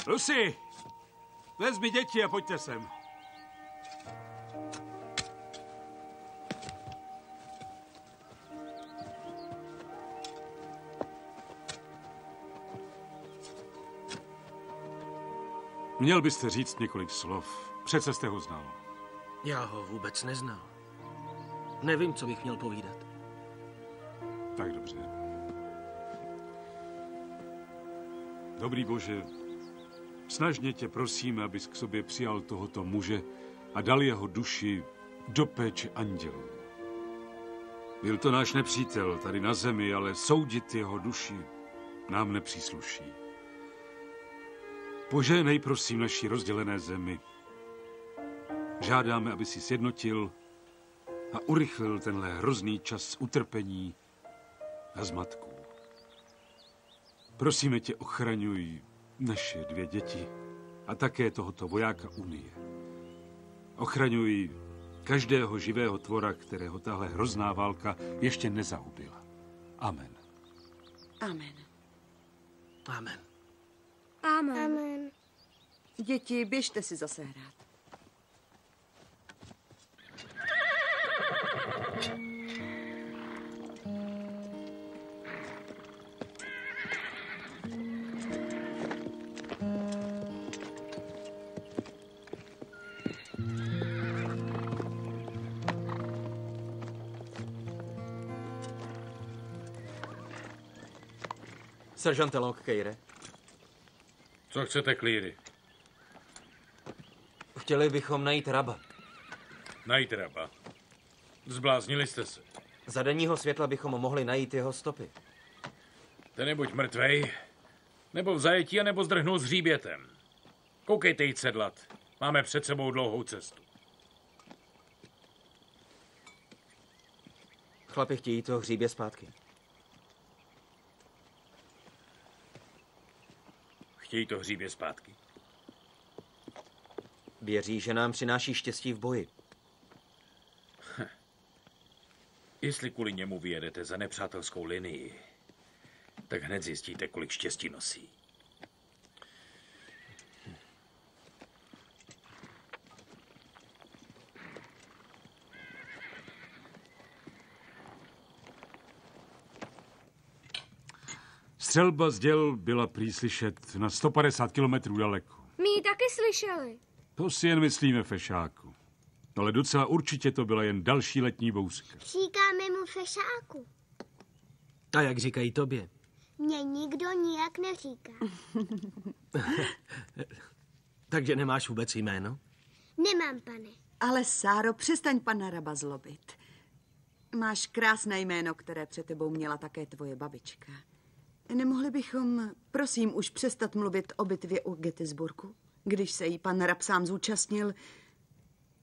Speaker 11: Lucy, vezmi děti a pojďte sem. Měl byste říct několik slov. Přece jste ho znal.
Speaker 9: Já ho vůbec neznal. Nevím, co bych měl povídat.
Speaker 11: Tak dobře. Dobrý Bože, snažně tě prosíme, abys k sobě přijal tohoto muže a dal jeho duši do péče andělů. Byl to náš nepřítel tady na zemi, ale soudit jeho duši nám nepřísluší. Požehnej prosím naší rozdělené zemi. Žádáme, aby si sjednotil a urychlil tenhle hrozný čas utrpení a zmatků. Prosíme tě, ochraňuj naše 2 děti a také tohoto vojáka Unie. Ochraňuj každého živého tvora, kterého tahle hrozná válka ještě nezahubila. Amen.
Speaker 14: Amen.
Speaker 9: Amen.
Speaker 13: Amen. Amen.
Speaker 14: Děti, běžte si zase hrát.
Speaker 5: Seržante Longcare.
Speaker 7: Co chcete, Cleary?
Speaker 5: Chtěli bychom najít Raba.
Speaker 7: Najít Raba? Zbláznili jste se.
Speaker 5: Za denního světla bychom mohli najít jeho stopy.
Speaker 7: Ten je buď mrtvej, nebo v zajetí, nebo zdrhnul s hříbětem. Koukejte jít sedlat. Máme před sebou dlouhou cestu.
Speaker 5: Chlapi chtějí to hříbě zpátky.
Speaker 7: Chtějí to hříbě zpátky.
Speaker 5: Věří, že nám přináší štěstí v boji.
Speaker 7: Jestli kvůli němu vyjedete za nepřátelskou linii, tak hned zjistíte, kolik štěstí nosí.
Speaker 11: Střelba z děl byla prý slyšet na 150 kilometrů daleko.
Speaker 13: My ji taky slyšeli.
Speaker 11: To si jen myslíme, fešáku. Ale docela určitě to byla jen další letní bouřka.
Speaker 15: Říkáme mu fešáku.
Speaker 9: A jak říkají tobě?
Speaker 15: Mně nikdo nijak neříká.
Speaker 9: Takže nemáš vůbec jméno?
Speaker 15: Nemám, pane.
Speaker 14: Ale Sáro, přestaň pana Raba zlobit. Máš krásné jméno, které před tebou měla také tvoje babička. Nemohli bychom, prosím, už přestat mluvit o bitvě u Gettysburgu? Když se jí pan Rab sám zúčastnil,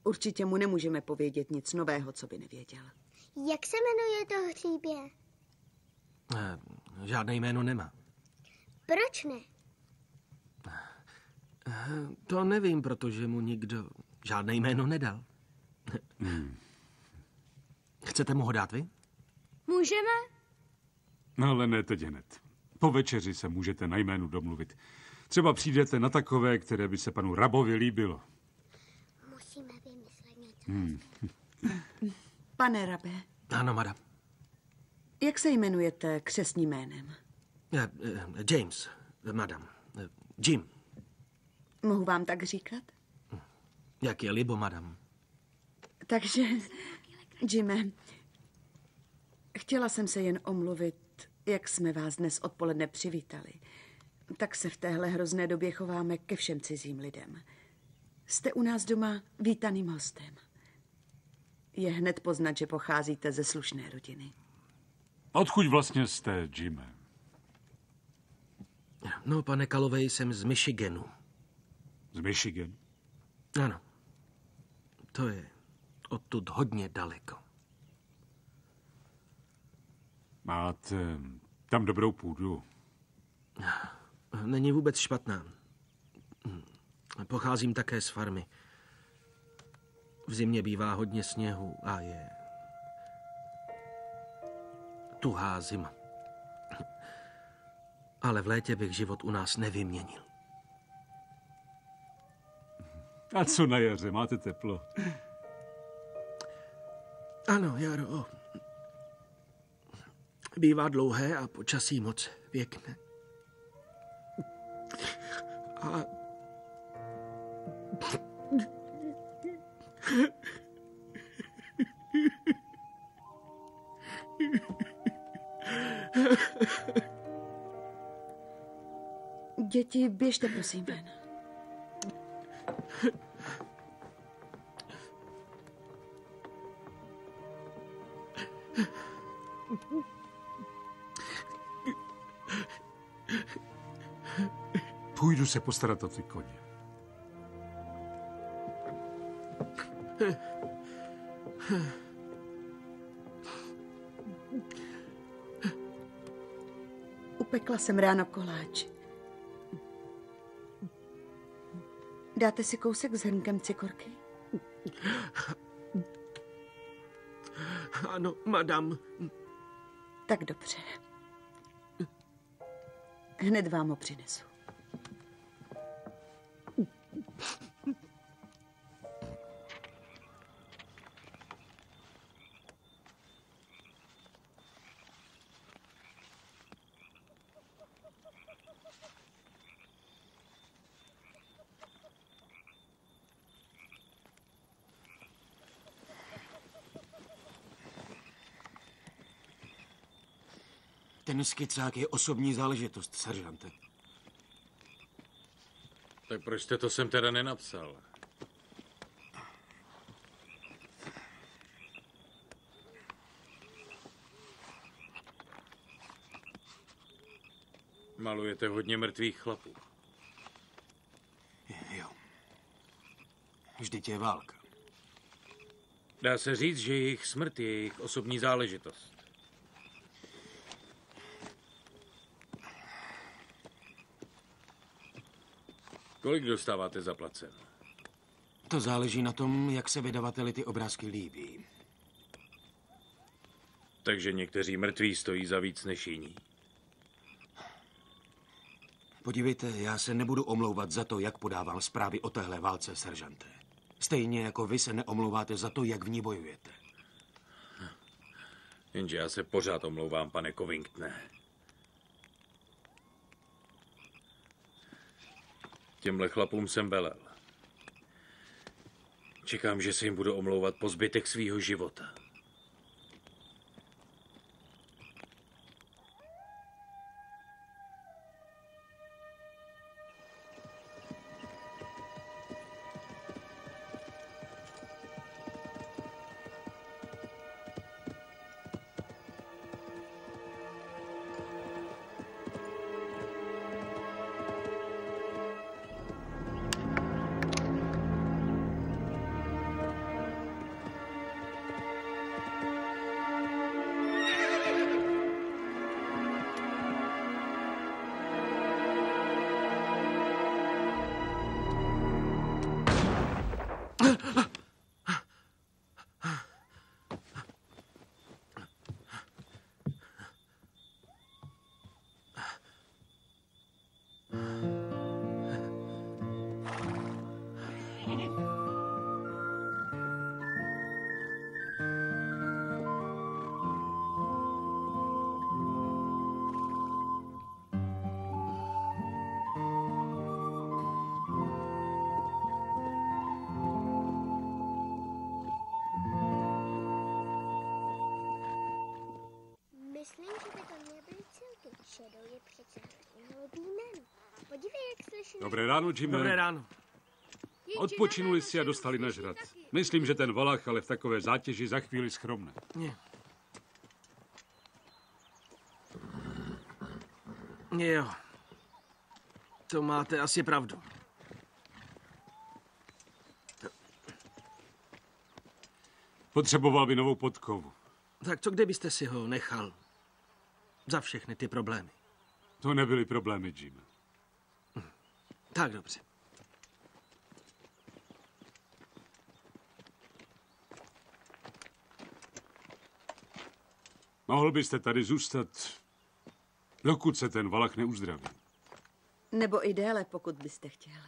Speaker 14: určitě mu nemůžeme povědět nic nového, co by nevěděl.
Speaker 15: Jak se jmenuje to hříbě?
Speaker 9: Žádné jméno nemá.
Speaker 15: Proč ne?
Speaker 9: To nevím, protože mu nikdo žádné jméno nedal. Chcete mu ho dát vy?
Speaker 13: Můžeme?
Speaker 11: No, ale ne teď hned. Po večeři se můžete na jménu domluvit. Třeba přijdete na takové, které by se panu Rabovi líbilo.
Speaker 15: Musíme vymyslet něco.
Speaker 14: Pane Rabe,
Speaker 3: Ano, madam.
Speaker 14: jak se jmenujete křestním jménem?
Speaker 3: James, madam. Jim.
Speaker 14: Mohu vám tak říkat?
Speaker 3: Jak je libo, madam.
Speaker 14: Takže, Jime, chtěla jsem se jen omluvit, jak jsme vás dnes odpoledne přivítali. Tak se v téhle hrozné době chováme ke všem cizím lidem. Jste u nás doma vítaným hostem. Je hned poznat, že pocházíte ze slušné rodiny.
Speaker 11: Odkud vlastně jste, Jime?
Speaker 3: No, pane Kalovej, jsem z Michiganu.
Speaker 11: Z Michigan?
Speaker 3: Ano. To je odtud hodně daleko.
Speaker 11: Máte tam dobrou půdu?
Speaker 3: Není vůbec špatná. Pocházím také z farmy. V zimě bývá hodně sněhu a je tuhá zima. Ale v létě bych život u nás nevyměnil.
Speaker 11: A co na jaře? Máte teplo?
Speaker 3: Ano, jaro. Bývá dlouhé a počasí moc pěkné. A
Speaker 14: Děti, běžte prosím ven.
Speaker 11: Půjdu se postarat o ty koně.
Speaker 14: Upekla jsem ráno koláč. Dáte si kousek s hrnkem cikorky?
Speaker 3: Ano, madam.
Speaker 14: Tak dobře. Hned vám ho přinesu.
Speaker 2: Ten skicák je osobní záležitost, seržante.
Speaker 7: Tak proč jste to sem teda nenapsal? Malujete hodně mrtvých chlapů.
Speaker 2: Jo. Vždyť je válka.
Speaker 7: Dá se říct, že jejich smrt je jejich osobní záležitost. Kolik dostáváte zaplacen?
Speaker 2: To záleží na tom, jak se vydavateli ty obrázky líbí.
Speaker 7: Takže někteří mrtví stojí za víc než jiní.
Speaker 2: Podívejte, já se nebudu omlouvat za to, jak podávám zprávy o téhle válce, seržante. Stejně jako vy se neomlouváte za to, jak v ní bojujete.
Speaker 7: Jenže já se pořád omlouvám, pane Covingtone. Těmhle chlapům jsem velel. Čekám, že se jim budu omlouvat po zbytek svýho života.
Speaker 15: Myslím, že by to měly být Silky. Shadow je přece nový jméno. Podívej, jak slyším.
Speaker 11: Dobré ráno, Jimmy.
Speaker 9: Dobré ráno.
Speaker 11: Odpočinuli si a dostali nažrat. Myslím, že ten valach ale v takové zátěži za chvíli schromne.
Speaker 9: Jo. To máte asi pravdu.
Speaker 11: Potřeboval by novou podkovu.
Speaker 9: Tak co kdybyste si ho nechal? Za všechny ty problémy.
Speaker 11: To nebyly problémy, Jim.
Speaker 9: Tak dobře.
Speaker 11: Mohl byste tady zůstat, dokud se ten valach neuzdraví.
Speaker 14: Nebo i déle, pokud byste chtěl.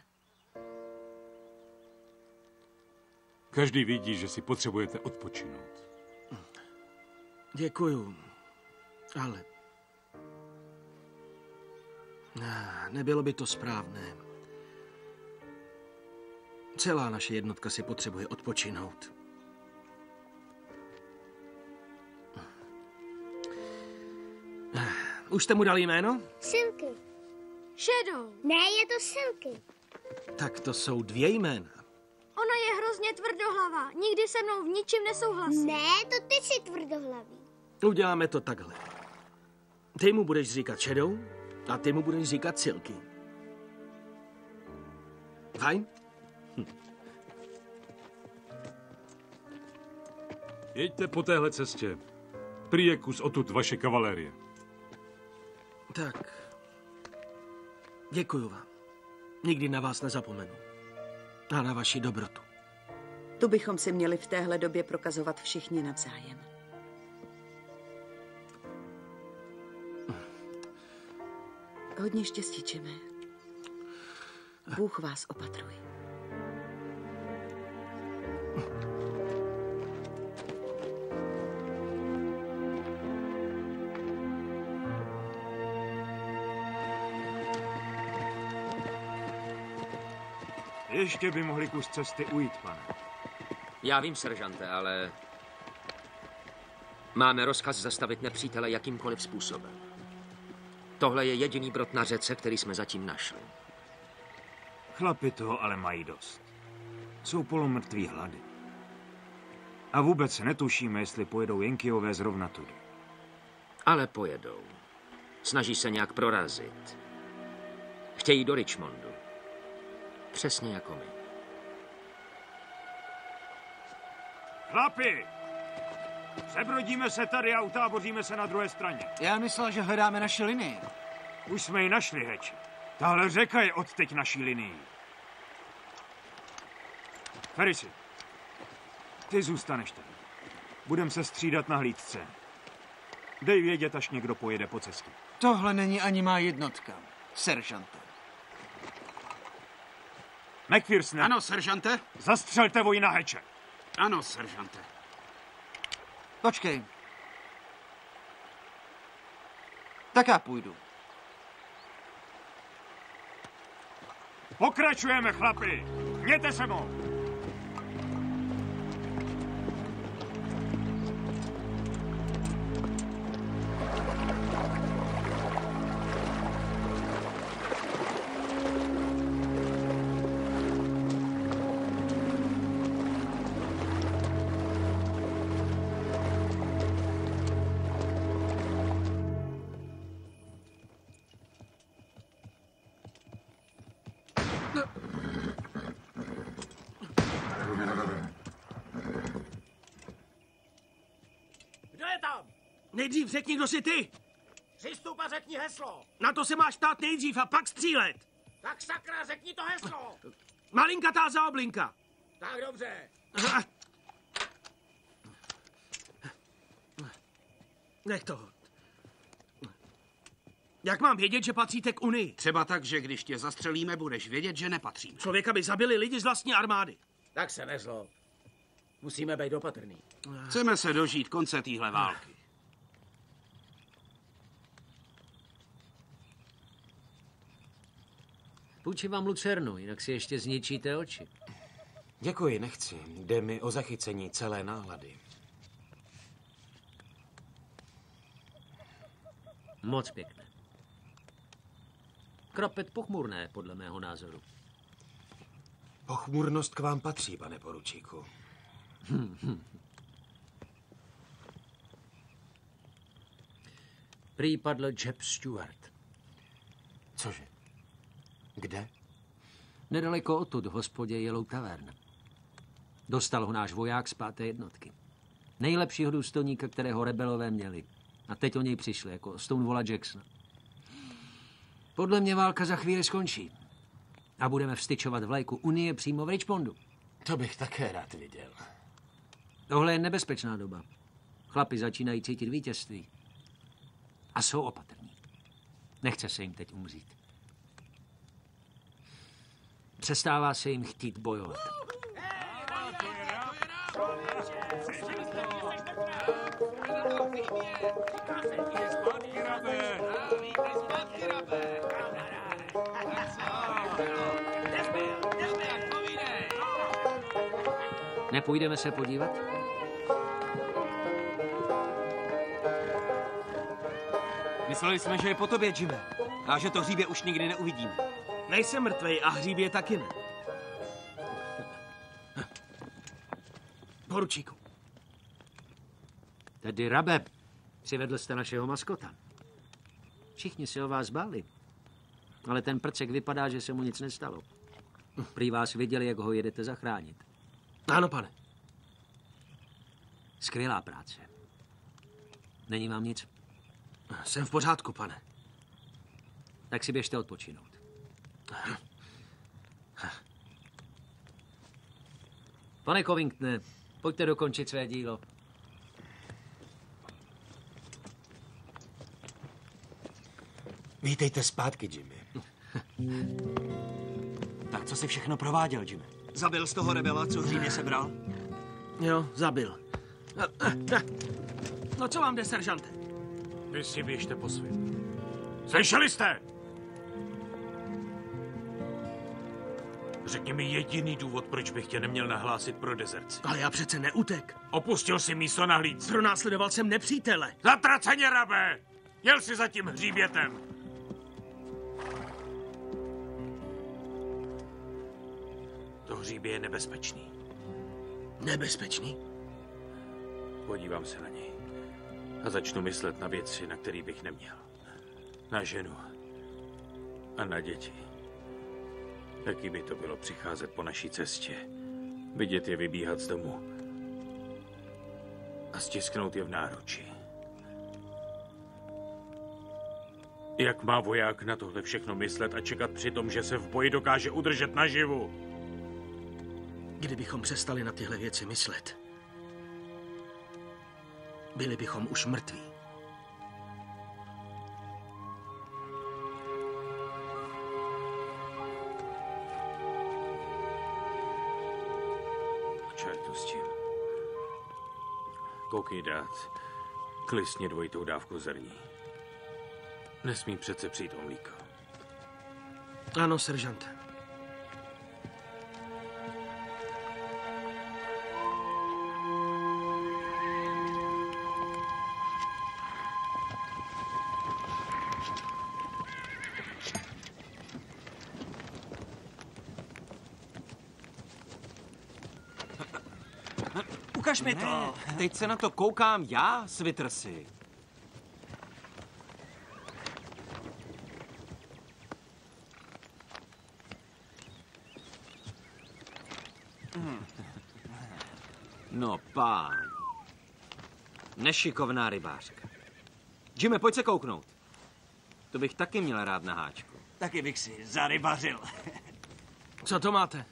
Speaker 11: Každý vidí, že si potřebujete odpočinout.
Speaker 9: Děkuju, ale nebylo by to správné. Celá naše jednotka si potřebuje odpočinout. Už jste mu dali jméno?
Speaker 15: Silky.
Speaker 13: Shadow.
Speaker 15: Ne, je to Silky.
Speaker 9: Tak to jsou 2 jména.
Speaker 13: Ona je hrozně tvrdohlavá. Nikdy se mnou v ničem nesouhlasí.
Speaker 15: Ne, to ty jsi tvrdohlavý.
Speaker 9: Uděláme to takhle. Ty mu budeš říkat Shadow a ty mu budeš říkat Silky. Fajn?
Speaker 11: Jeďte po téhle cestě. Prý je kus odtud vaše kavalérie.
Speaker 9: Tak. Děkuju vám. Nikdy na vás nezapomenu. A na vaši dobrotu.
Speaker 14: Tu bychom si měli v téhle době prokazovat všichni navzájem. Hodně štěstí, Jimmy. Bůh vás opatruj.
Speaker 8: Ještě by mohli kus cesty ujít, pane.
Speaker 1: Já vím, seržante, ale máme rozkaz zastavit nepřítele jakýmkoliv způsobem. Tohle je jediný brod na řece, který jsme zatím našli.
Speaker 8: Chlapi toho ale mají dost. Jsou polomrtví hlady. A vůbec netušíme, jestli pojedou Jenkyové zrovna tudy.
Speaker 1: Ale pojedou. Snaží se nějak prorazit. Chtějí do Richmondu. Přesně jako my.
Speaker 8: Chlapi! Přebrodíme se tady a utáboříme se na druhé straně.
Speaker 10: Já myslel, že hledáme naši linii.
Speaker 8: Už jsme ji našli, Heči. Tahle řeka je odteď naší linii. Ferisi, ty zůstaneš tady. Budem se střídat na hlídce. Dej vědět, až někdo pojede po cestě.
Speaker 10: Tohle není ani má jednotka, seržante.
Speaker 8: McPhersone.
Speaker 12: Ano, seržante.
Speaker 8: Zastřelte vojna Heče.
Speaker 12: Ano, seržante.
Speaker 10: Počkej. Tak já půjdu.
Speaker 8: Pokračujeme, chlapi. Mějte se mnou.
Speaker 9: Nejdřív řekni, kdo jsi ty.
Speaker 6: Přistup a řekni heslo.
Speaker 9: Na to se máš ptát nejdřív a pak střílet.
Speaker 6: Tak sakra, řekni to heslo.
Speaker 9: Malinkatá zaoblinka.
Speaker 6: Tak dobře.
Speaker 9: Nech toho. Jak mám vědět, že patříte k Unii?
Speaker 12: Třeba tak, že když tě zastřelíme, budeš vědět, že nepatříme.
Speaker 9: Člověka by zabili lidi z vlastní armády.
Speaker 6: Tak se nezlob. Musíme být opatrný.
Speaker 12: Chceme se dožít konce téhle války.
Speaker 6: Půjčím vám lucernu, jinak si ještě zničíte oči.
Speaker 2: Děkuji, nechci. Jde mi o zachycení celé nálady.
Speaker 6: Moc pěkné. Kropet pochmurné, podle mého názoru.
Speaker 2: Pochmurnost k vám patří, pane poručíku.
Speaker 6: Prý padl Jeb Stuart.
Speaker 2: Cože? Kde?
Speaker 6: Nedaleko odtud, v hospodě Yellow Tavern. Dostal ho náš voják z 5. jednotky. Nejlepšího důstojníka, kterého rebelové měli. A teď o něj přišli, jako Stonewalla Jacksona. Podle mě válka za chvíli skončí. A budeme vstyčovat vlajku Unie přímo v Richmondu.
Speaker 2: To bych také rád viděl.
Speaker 6: Tohle je nebezpečná doba. Chlapi začínají cítit vítězství. A jsou opatrní. Nechce se jim teď umřít. Přestává se jim chtít bojovat. Nepůjdeme se podívat?
Speaker 5: Mysleli jsme, že je po tobě, Jimmy. A že to hříbě už nikdy neuvidíme.
Speaker 9: Nejsem mrtvej a hříbě taky ne. Poručíku.
Speaker 6: Tedy Rabe, přivedl jste našeho maskota. Všichni se o vás báli. Ale ten prcek vypadá, že se mu nic nestalo. Prý vás viděli, jak ho jedete zachránit.
Speaker 9: Ano, pane.
Speaker 6: Skvělá práce. Není vám nic?
Speaker 9: Jsem v pořádku, pane.
Speaker 6: Tak si běžte odpočinout. Pane Covingtone, pojďte dokončit své dílo.
Speaker 2: Vítejte zpátky, Jimmy.
Speaker 5: Tak co si všechno prováděl, Jimmy?
Speaker 10: Zabil z toho rebela, co hříbě sebral?
Speaker 9: Jo, zabil. No co vám jde, seržante?
Speaker 7: Vy si běžte po svým. Slyšeli jste? Řekni mi jediný důvod, proč bych tě neměl nahlásit pro dezerci.
Speaker 9: Ale já přece neutek.
Speaker 7: Opustil si místo na hlídce.
Speaker 9: Pronásledoval jsem nepřítele.
Speaker 7: Zatraceně, Rabe! Jel si za tím hříbětem. To hříbě je nebezpečný.
Speaker 9: Nebezpečný?
Speaker 7: Podívám se na něj. A začnu myslet na věci, na které bych neměl. Na ženu. A na děti. Jaký by to bylo přicházet po naší cestě. Vidět je vybíhat z domu. A stisknout je v náruči. Jak má voják na tohle všechno myslet a čekat při tom, že se v boji dokáže udržet naživu?
Speaker 9: Kdybychom přestali na tyhle věci myslet, byli bychom už mrtví.
Speaker 7: Čertu s tím. Koukej dát. Klesně dvojitou dávku zrní. Nesmí přece přijít omlíko.
Speaker 9: Ano, seržante.
Speaker 5: Ukaž mi to. Teď se na to koukám já, Svitrsy. No pán. Nešikovná rybářka. Jimmy, pojď se kouknout. To bych taky měl rád na háčku.
Speaker 10: Taky bych si zarybařil.
Speaker 9: Co to máte?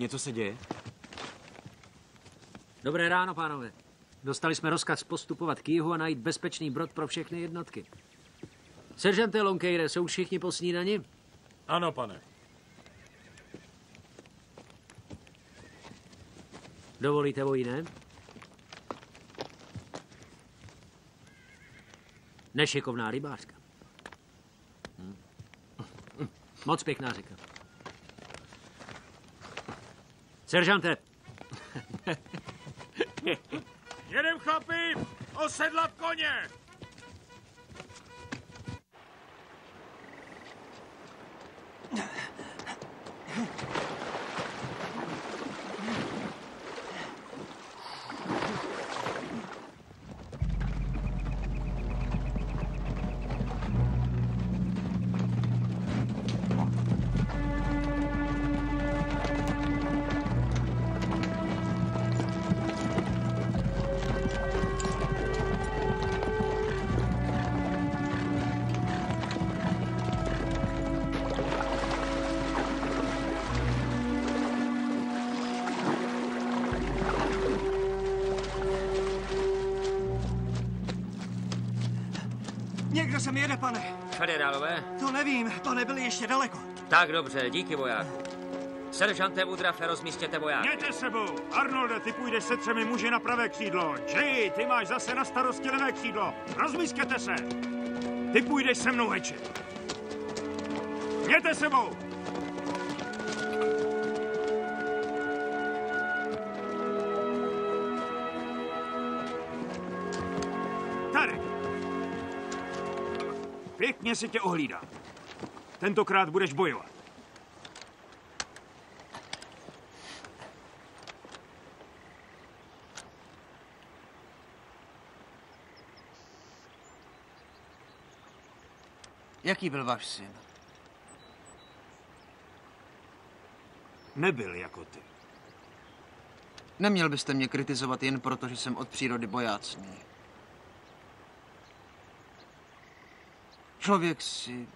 Speaker 5: Něco se děje?
Speaker 6: Dobré ráno, pánové. Dostali jsme rozkaz postupovat k jihu a najít bezpečný brod pro všechny jednotky. Seržante Longcaire, jsou všichni po snídani?
Speaker 7: Ano, pane.
Speaker 6: Dovolíte vojné? Nešikovná rybářka. Moc pěkná řeka. Seržante!
Speaker 7: Jedem, chlapi! Osedlat koně!
Speaker 10: Někdo sem jede, pane.
Speaker 1: Federálové?
Speaker 10: To nevím, to nebyli ještě daleko.
Speaker 1: Tak dobře, díky vojáku. Seržante Woodruffe, rozmístěte vojáky.
Speaker 8: Mějte sebou! Arnolde, ty půjdeš se 3 muži na pravé křídlo. Jay, ty máš zase na starosti levé křídlo. Rozmístěte se! Ty půjdeš se mnou, Heči. Mějte sebou! Tady. Pěkně si tě ohlídám. Tentokrát budeš bojovat.
Speaker 10: Jaký byl váš syn?
Speaker 8: Nebyl jako ty.
Speaker 10: Neměl byste mě kritizovat jen proto, že jsem od přírody bojácný. Člověk si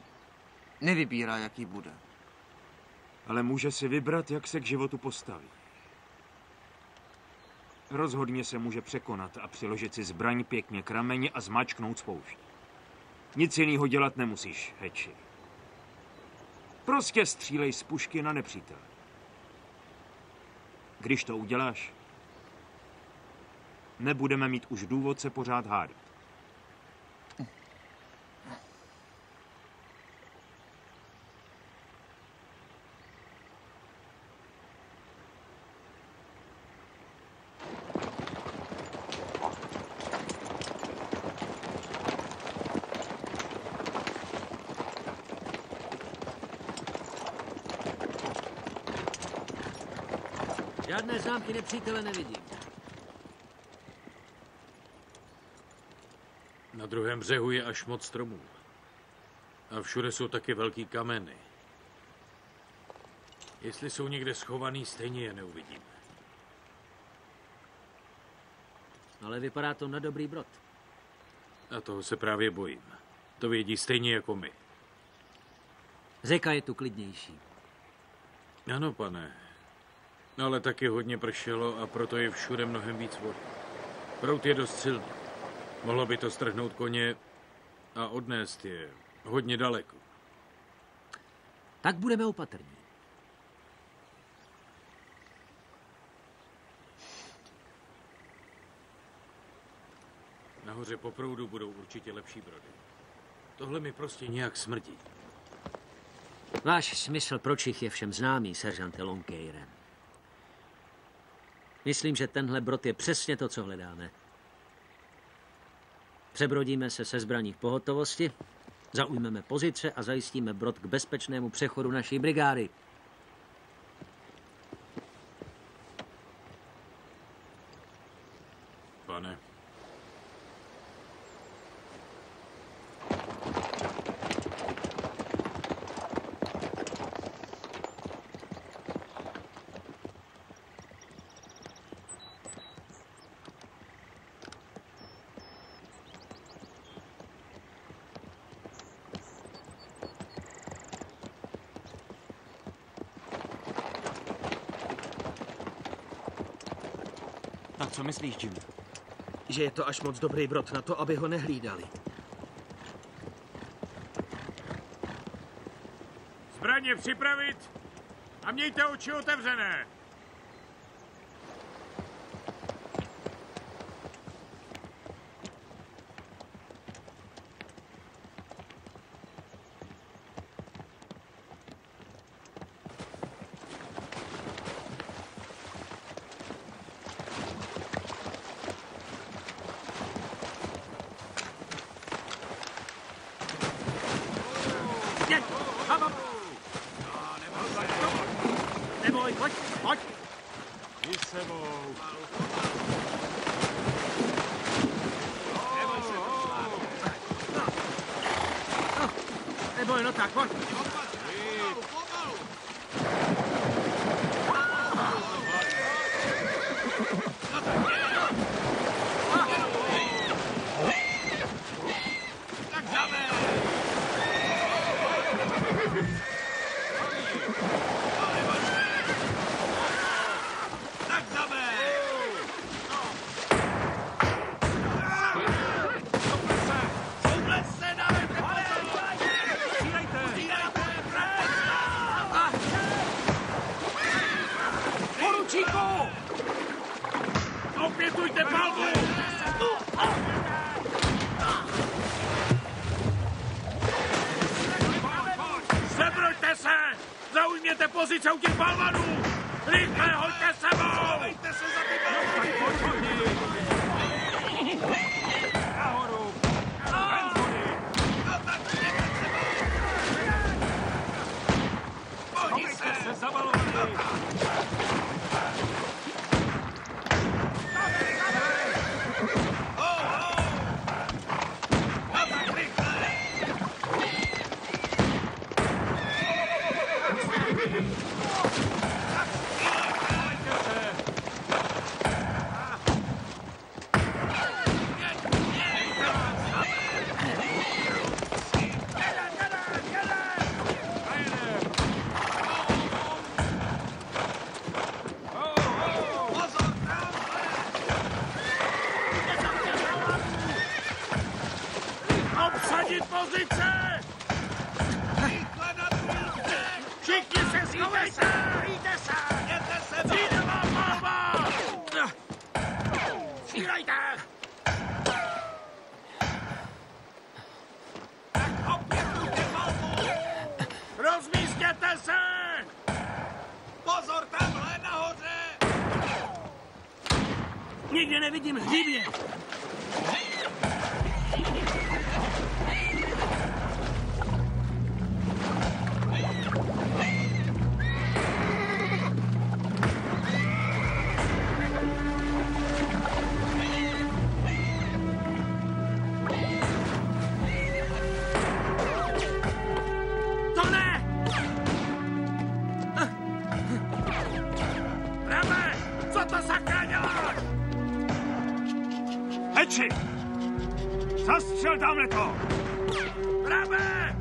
Speaker 10: nevybírá, jaký bude.
Speaker 8: Ale může si vybrat, jak se k životu postaví. Rozhodně se může překonat a přiložit si zbraň pěkně k rameni a zmáčknout spoušť. Nic jiného dělat nemusíš, Heči. Prostě střílej z pušky na nepřítele. Když to uděláš, nebudeme mít už důvod se pořád hádat.
Speaker 6: Žádné známky nepřítele nevidím.
Speaker 7: Na druhém břehu je až moc stromů. A všude jsou taky velký kameny. Jestli jsou někde schovaný, stejně je neuvidíme.
Speaker 6: Ale vypadá to na dobrý brod.
Speaker 7: A toho se právě bojím. To vědí stejně jako my.
Speaker 6: Řeka je tu klidnější.
Speaker 7: Ano, pane. Ale taky hodně pršelo a proto je všude mnohem víc vody. Proud je dost silný. Mohlo by to strhnout koně a odnést je hodně daleko.
Speaker 6: Tak budeme opatrní.
Speaker 7: Nahoře po proudu budou určitě lepší brody. Tohle mi prostě nějak smrdí.
Speaker 6: Váš smysl pro čich je všem známý, seržante Longcaire. Myslím, že tenhle brod je přesně to, co hledáme. Přebrodíme se zbraní v pohotovosti, zaujmeme pozice a zajistíme brod k bezpečnému přechodu naší brigády.
Speaker 7: Pane.
Speaker 5: A co myslíš, Jimmy?
Speaker 9: Že je to až moc dobrý brod na to, aby ho nehlídali.
Speaker 7: Zbraně připravit a mějte oči otevřené.
Speaker 9: Neboj, pojď.
Speaker 7: Jdi s sebou.
Speaker 9: Neboj, no tak, pojď.
Speaker 7: Opětujte palbu! Sebroďte se! Zaujměte pozice u těch balvanů! Rychle, hoďte sebou! Dejte se za ty balvany! Nahoru! Ven z vody! No tak jdeme sebou! Schovejte se za balvany! Obsadit pozice! Všichni se schovejte! Přijďte se! Jděte se! Přijde vám palba! Střílejte! Tak opětujte palbu! Rozmístěte se! Pozor, tamhle nahoře!
Speaker 9: Nikde nevidím hřívě.
Speaker 8: Heči! Zastřel tamhle to!
Speaker 7: Pravé!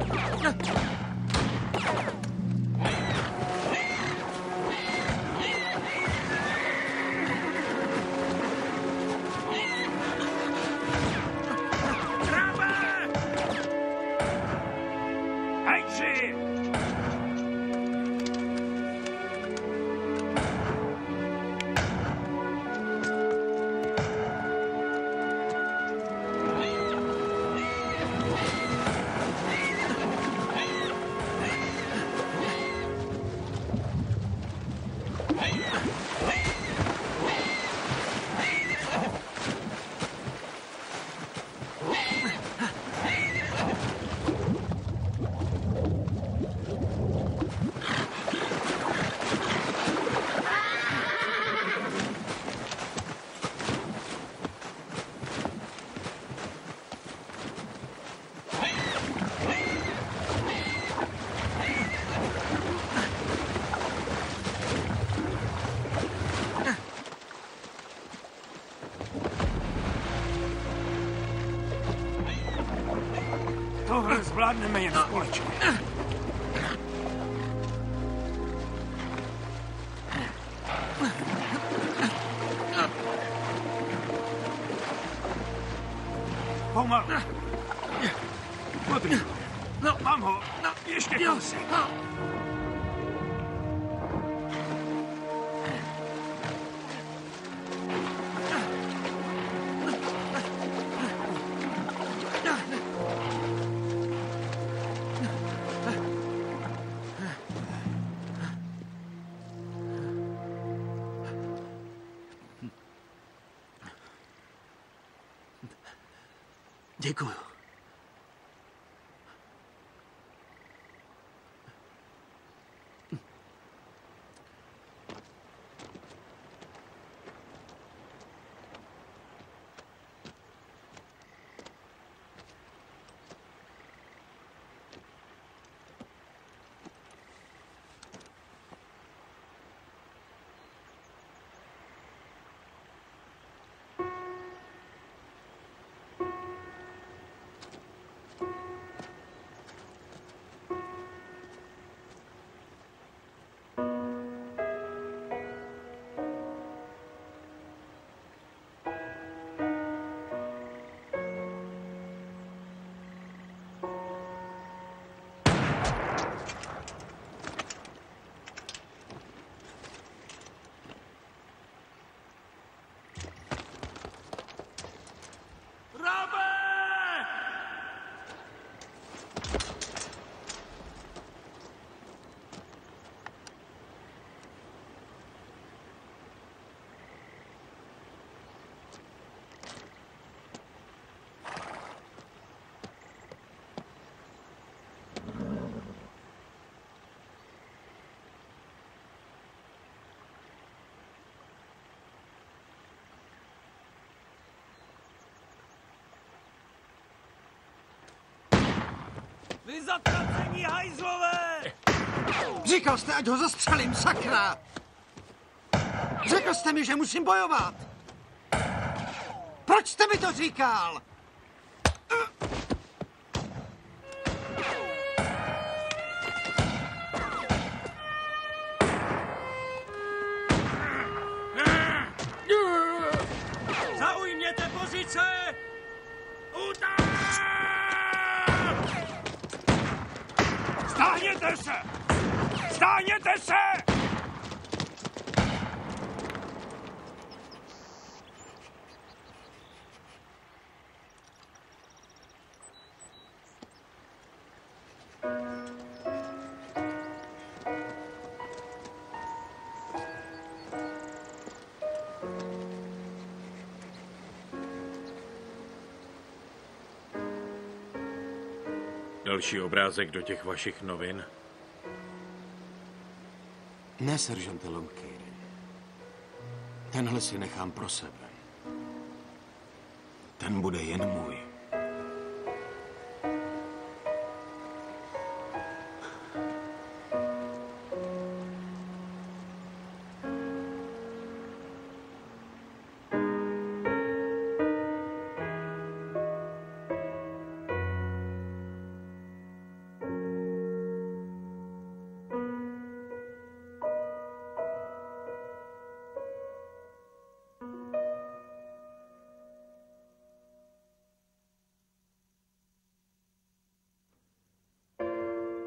Speaker 7: Pravé!
Speaker 8: Heči! Tohle zvládneme jen společně. Pomalu. Podrž. No, mám ho. No, ještě kousek.
Speaker 9: Děkuju. Vy zatracení hajzlové!
Speaker 10: Říkal jste, ať ho zastřelím, sakra! Řekl jste mi, že musím bojovat! Proč jste mi to říkal?
Speaker 9: Zaujměte pozice! Útok!
Speaker 8: Stáhněte se! Stáhněte se!
Speaker 7: Další obrázek do těch vašich novin?
Speaker 2: Ne, seržante Longcare. Tenhle si nechám pro sebe. Ten bude jen můj.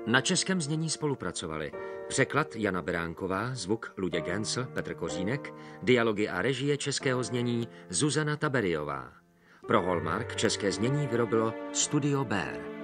Speaker 1: Na českém znění spolupracovali překlad Jana Beránková, zvuk Luděk Gensl, Petr Kořínek, dialogy a režie českého znění Zuzana Taberiová. Pro Hallmark české znění vyrobilo Studio Bear.